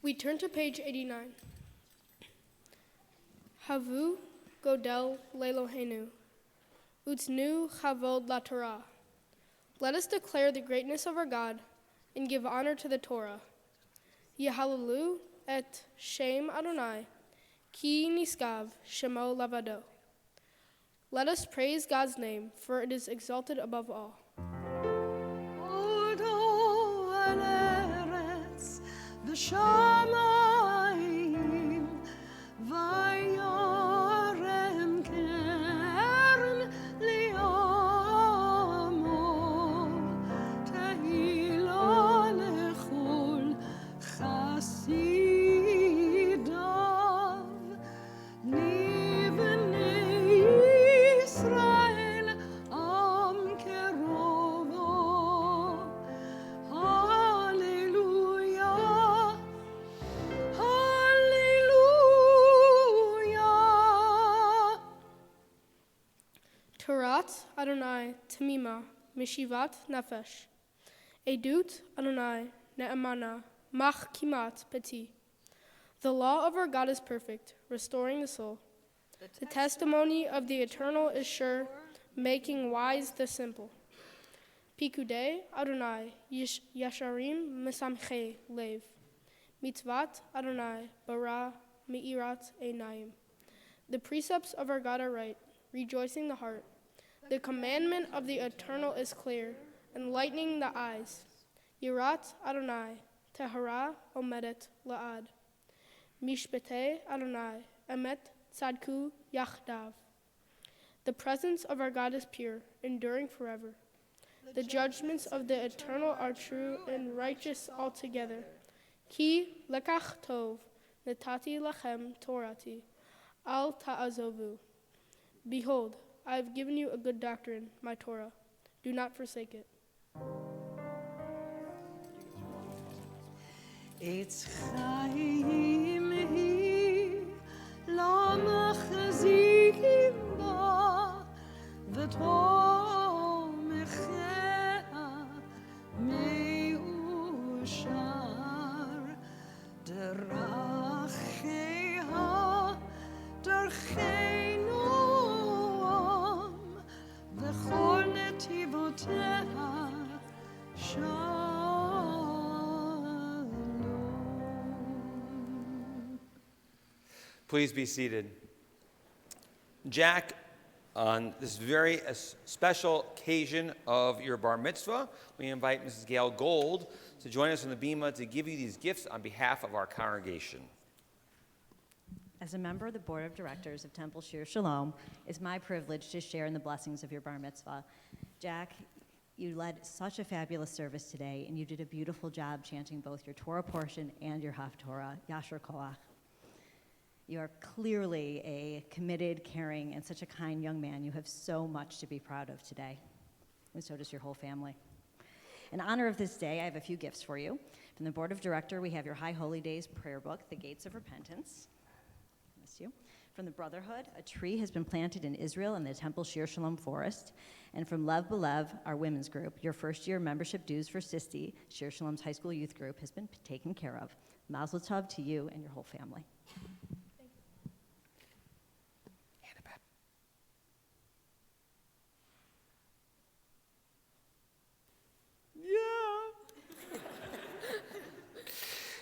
We turn to page 89. Havu Godel Lelohenu, Utnu Chavod La Torah. Let us declare the greatness of our God and give honor to the Torah. Yehalelu et Shem Adonai, Ki Niskav Shemo Lavado. Let us praise God's name, for it is exalted above all. Odo al eretz v'shamayim v'yorem kern li'amo tehilo lechol chasidav nivnei Yisrael am kerovo. Hallelujah, hallelujah. Torat Adonai Tamima Mishivat Nefesh. Edut Adonai Ne'emana Mach Kimat Peti. The law of our God is perfect, restoring the soul. The testimony of the Eternal is sure, making wise the simple. Pikudei Adonai Yesharim Mesamche Lev. Mitzvat Adonai Bara Meirat Einayim. The precepts of our God are right, rejoicing the heart. The commandment of the Eternal is clear, enlightening the eyes. Yirat Adonai Tehara Omedet La'ad. Mishpetei Adonai Emet Tzadku Yachdav. The presence of our God is pure, enduring forever. The judgments of the Eternal are true and righteous altogether. Ki lekach tov, netati lachem torati, al ta'azovu. Behold, I have given you a good doctrine, my Torah. Do not forsake it. It's chaim hi, lama chazikim ba, v'to mechea meushar, derachea, derchei noam, v'chol netivotea shalom. Please be seated. Jack, on this very special occasion of your bar mitzvah, we invite Mrs. Gail Gold to join us on the bima to give you these gifts on behalf of our congregation. As a member of the board of directors of Temple Shir Shalom, it's my privilege to share in the blessings of your bar mitzvah. Jack, you led such a fabulous service today, and you did a beautiful job chanting both your Torah portion and your Haftorah, Yasher Koach. You are clearly a committed, caring, and such a kind young man. You have so much to be proud of today, and so does your whole family. In honor of this day, I have a few gifts for you. From the board of director, we have your High Holy Days prayer book, The Gates of Repentance. Miss you. From the Brotherhood, a tree has been planted in Israel in the Temple Shir Shalom forest. And from Lev Belev, our women's group, your first-year membership dues for SISTI, Shir Shalom's high school youth group, has been taken care of. Mazel tov to you and your whole family.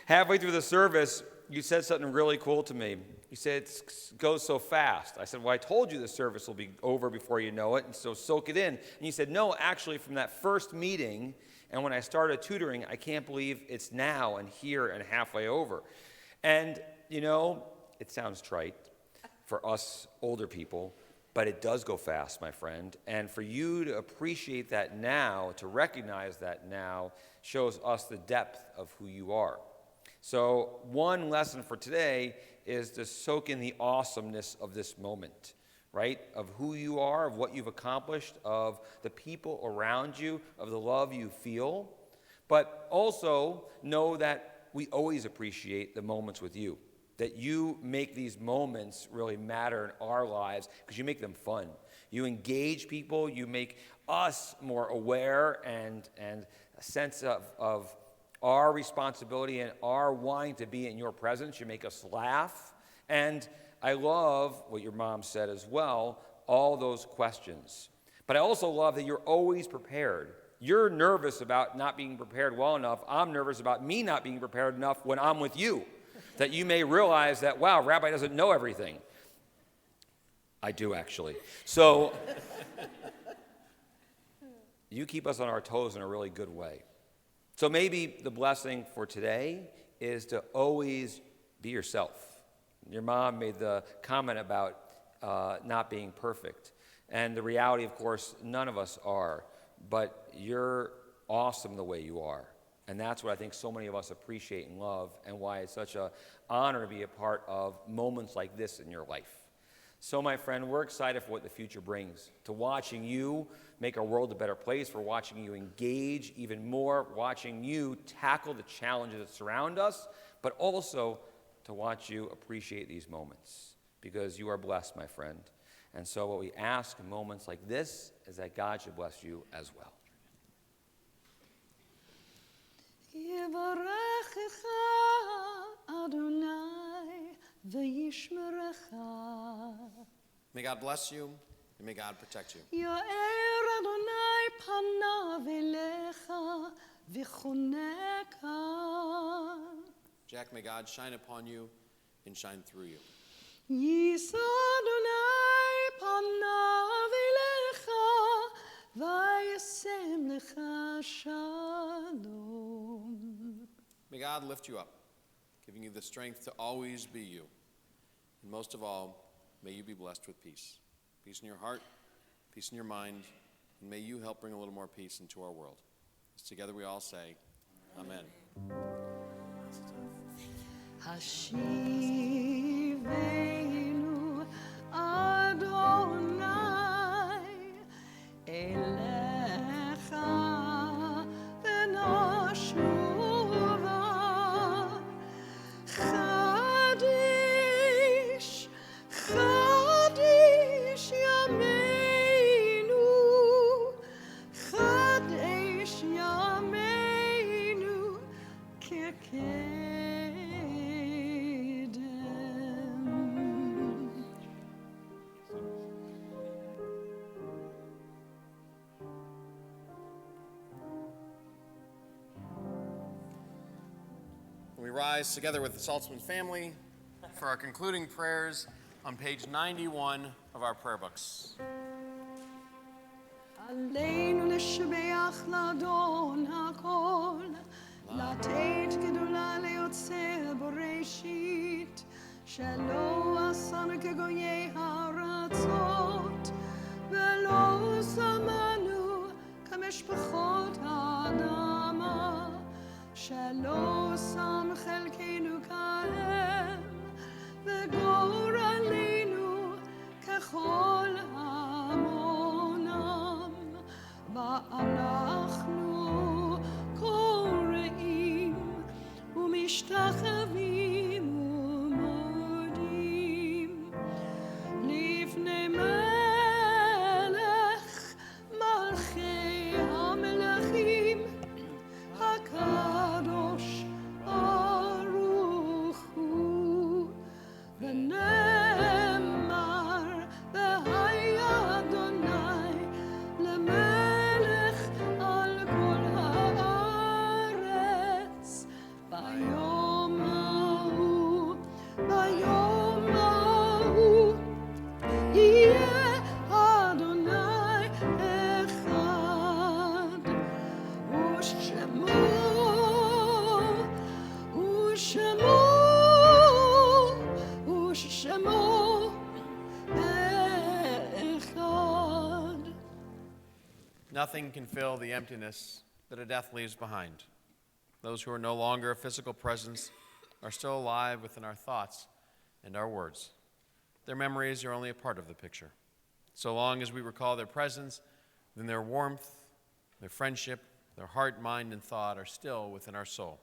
Halfway through the service, you said something really cool to me. You said, it goes so fast. I said, well, I told you the service will be over before you know it, and so soak it in. And you said, no, actually, from that first meeting, and when I started tutoring, I can't believe it's now and here and halfway over. And, you know, it sounds trite for us older people, but it does go fast, my friend. And for you to appreciate that now, to recognize that now, shows us the depth of who you are. So one lesson for today is to soak in the awesomeness of this moment, right? Of who you are, of what you've accomplished, of the people around you, of the love you feel. But also know that we always appreciate the moments with you, that you make these moments really matter in our lives because you make them fun. You engage people, you make us more aware and a sense of our responsibility and our wanting to be in your presence. You make us laugh. And I love what your mom said as well, all those questions. But I also love that you're always prepared. You're nervous about not being prepared well enough. I'm nervous about me not being prepared enough when I'm with you. That you may realize that, wow, Rabbi doesn't know everything. I do, actually. So you keep us on our toes in a really good way. So maybe the blessing for today is to always be yourself. Your mom made the comment about not being perfect. And the reality, of course, none of us are. But you're awesome the way you are. And that's what I think so many of us appreciate and love, and why it's such an honor to be a part of moments like this in your life. So, my friend, we're excited for what the future brings, to watching you make our world a better place, for watching you engage even more, watching you tackle the challenges that surround us, but also to watch you appreciate these moments, because you are blessed, my friend. And so what we ask in moments like this is that God should bless you as well. Yivarechecha Adonai v'yishmerecha. May God bless you, and may God protect you. Yo'er Adonai panav elecha v'choneka. Jack, may God shine upon you and shine through you. Yisa Adonai panav elecha v'yasem lecha shalom. May God lift you up, giving you the strength to always be you. And most of all, may you be blessed with peace. Peace in your heart, peace in your mind, and may you help bring a little more peace into our world. As together we all say, Amen. Hashivenu Adonai Elecha v'nashuva Chadish Yameinu Chadish Yameinu Kekedem. We rise together with the Saltsman family for our concluding prayers on page 91 of our prayer books. עלינו לשבח לאדון הכל, לתת גדולה ליוצר בראשית, שלא עשנו כגויי הארצות, ולא שמנו כמשפחות האדמה, שלא שם חלקנו כהם, וגורלנו ככל המונם, ואנחנו קוראים ומשתחווים ומודים לפני מלך מלכי המלכים הקדוש ברוך הוא ונאמר והיה אדוני למלך על כל הארץ ביום ההוא יהיה אדוני אחד ושמו אחד. Nothing can fill the emptiness that a death leaves behind. Those who are no longer a physical presence are still alive within our thoughts and our words. Their memories are only a part of the picture. So long as we recall their presence, then their warmth, their friendship, their heart, mind, and thought are still within our soul.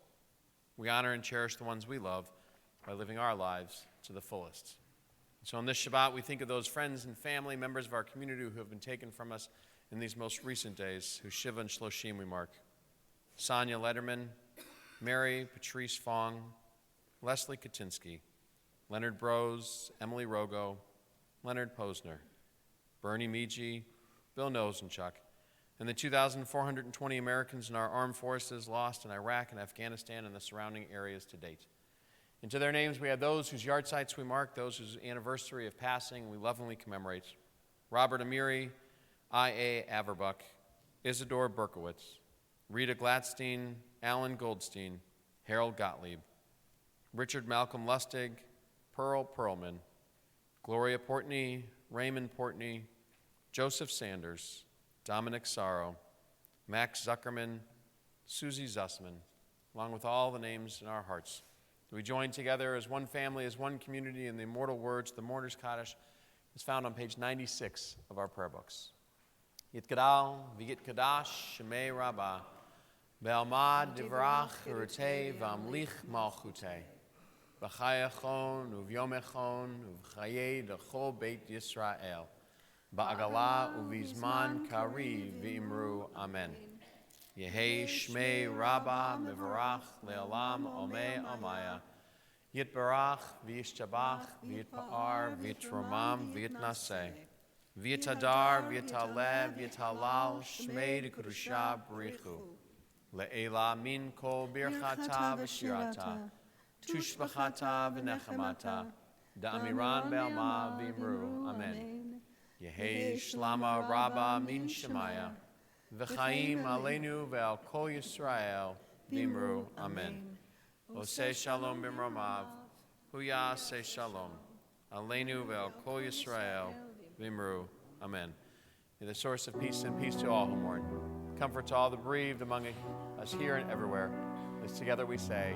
We honor and cherish the ones we love by living our lives to the fullest. So on this Shabbat, we think of those friends and family, members of our community who have been taken from us in these most recent days, whose Shiva and Shloshim we mark. Sonia Letterman, Mary Patrice Fong, Leslie Katinsky, Leonard Brose, Emily Rogo, Leonard Posner, Bernie Meege, Bill Nosenchuk, and the 2,420 Americans in our armed forces lost in Iraq and Afghanistan and the surrounding areas to date. And to their names, we add those whose yard sites we mark, those whose anniversary of passing we lovingly commemorate. Robert Amiri, I.A. Averbuck, Isidore Berkowitz, Rita Gladstein, Alan Goldstein, Harold Gottlieb, Richard Malcolm Lustig, Pearl Perlman, Gloria Portney, Raymond Portney, Joseph Sanders, Dominic Sorrow, Max Zuckerman, Susie Zussman, along with all the names in our hearts. We join together as one family, as one community in the immortal words, the Mourner's Kaddish, is found on page 96 of our prayer books. Yitgadal v'yitkadash shemei rabbah, ve'almad divrach urtei v'amlich malchutei, v'chayachon uvyomechon uv'chayei d'chol beit Yisrael, ba'agala uvizman kari v'imru amen. Yehei shmei rabbah mivarach le'olam omei amaya, yitbarach v'yishtabach v'yitpa'ar v'yitromam v'yitnaseh, v'yitadar v'yitaleh v'yitalal shmei d'kedusha b'richu, le'ela min kol birchata v'shirata, tushbachata v'nechamata, da'amiran be'alma v'imru amen. Yehei shlama rabbah min shemaya, v'chaim aleinu ve'al kol Yisrael v'imru amen. Oseh shalom b'mromav, huya se shalom, aleinu ve'al kol Yisrael v'imru amen. You're the source of peace, and peace to all who mourn. Comfort to all the bereaved among us here and everywhere. As together we say,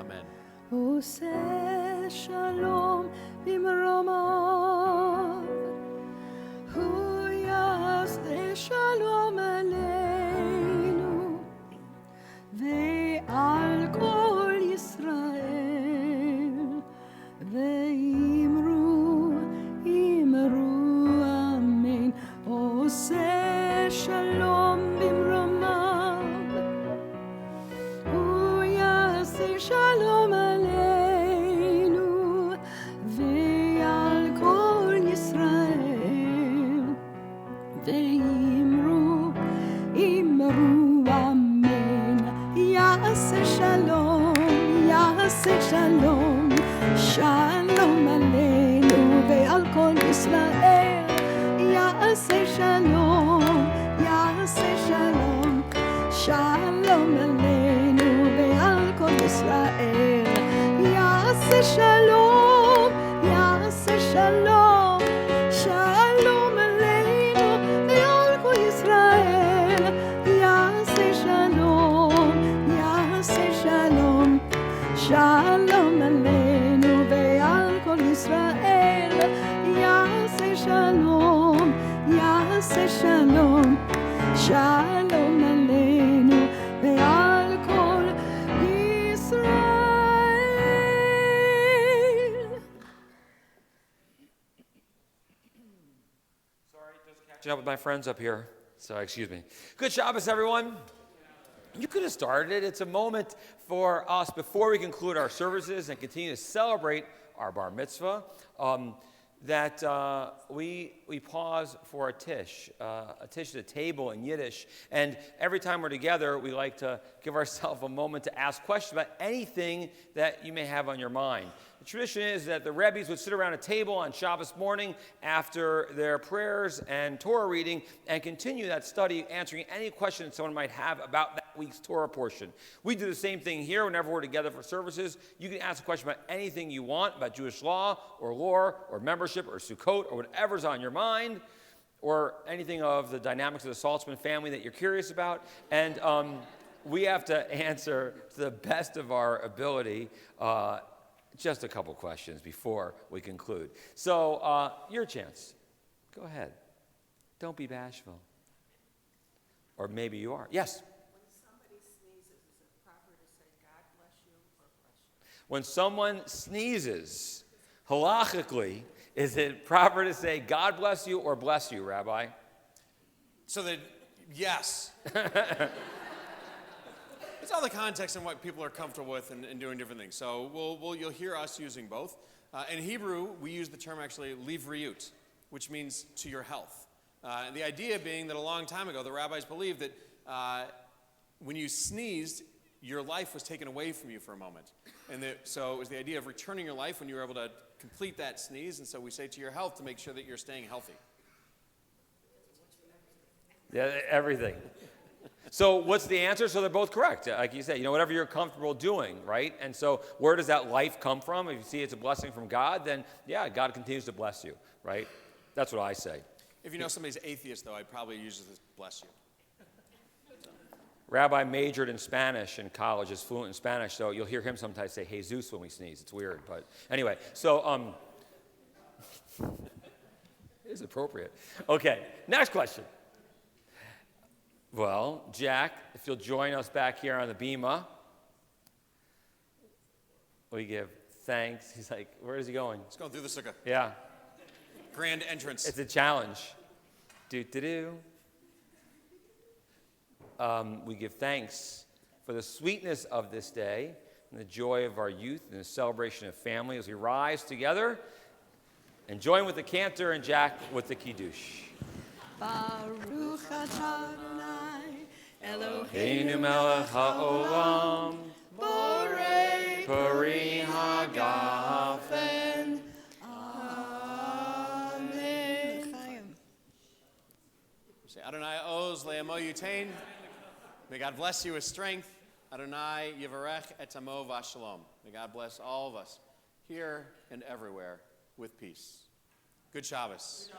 Amen. עושה שלום במרומיו, הוא יעשה שלום עלינו ועל כל ישראל, ואמרו אמן. עושה שלום במרומיו, הוא יעשה שלום עלינו ועל כל ישראל, ואמרו אמן. יעשה שלום, יעשה שלום, שלום עלינו ועל כל ישראל. יעשה שלום, יעשה שלום, שלום עלינו ועל כל ישראל. יעשה שלום, יעשה שלום, שלום עלינו ועל כל ישראל. יעשה שלום, יעשה שלום, שלום עלינו ועל כל ישראל. יעשה שלום, יעשה שלום, שלום עלינו ועל כל ישראל. Sorry, just catching up with my friends up here. So, excuse me. Good Shabbos, everyone. You could have started it. It's a moment for us before we conclude our services and continue to celebrate our bar mitzvah. That we pause for a tish. A tish is a table in Yiddish. And every time we're together, we like to give ourselves a moment to ask questions about anything that you may have on your mind. The tradition is that the Rebbes would sit around a table on Shabbos morning after their prayers and Torah reading and continue that study, answering any questions someone might have about that week's Torah portion. We do the same thing here whenever we're together for services. You can ask a question about anything you want, about Jewish law or lore or membership or Sukkot or whatever's on your mind, or anything of the dynamics of the Saltsman family that you're curious about. And we have to answer to the best of our ability just a couple questions before we conclude. So, your chance. Go ahead. Don't be bashful. Or maybe you are. Yes? When somebody sneezes, is it proper to say, God bless you or bless you? When someone sneezes, halachically, is it proper to say, God bless you or bless you, Rabbi? So that, yes. It's all the context and what people are comfortable with and doing different things. So you'll hear us using both. In Hebrew, we use the term actually livriyut, which means to your health. And the idea being that a long time ago, the rabbis believed that when you sneezed, your life was taken away from you for a moment. And so it was the idea of returning your life when you were able to complete that sneeze. And so we say to your health to make sure that you're staying healthy. Yeah, everything. So what's the answer? So they're both correct. Like you said, whatever you're comfortable doing, right? And so where does that life come from? If you see it's a blessing from God, then yeah, God continues to bless you, right? That's what I say. If you know somebody's atheist, though, I'd probably use this bless you. Rabbi majored in Spanish in college, is fluent in Spanish, so you'll hear him sometimes say Jesus when we sneeze. It's weird, but anyway, so it is appropriate. Okay, next question. Well, Jack, if you'll join us back here on the bima, we give thanks. He's like, where is he going? He's going through the sukkah. Yeah. Grand entrance. It's a challenge. Do-do-do. We give thanks for the sweetness of this day and the joy of our youth and the celebration of family as we rise together and join with the cantor and Jack with the kiddush. Baruch atah Adonai Eloheinu melech haolam borei pari hagafen. Amen. Say Adonai oz le'amo yutain. May God bless you with strength. Adonai yivarech et amo v'shalom. May God bless all of us here and everywhere with peace. Good Shabbos.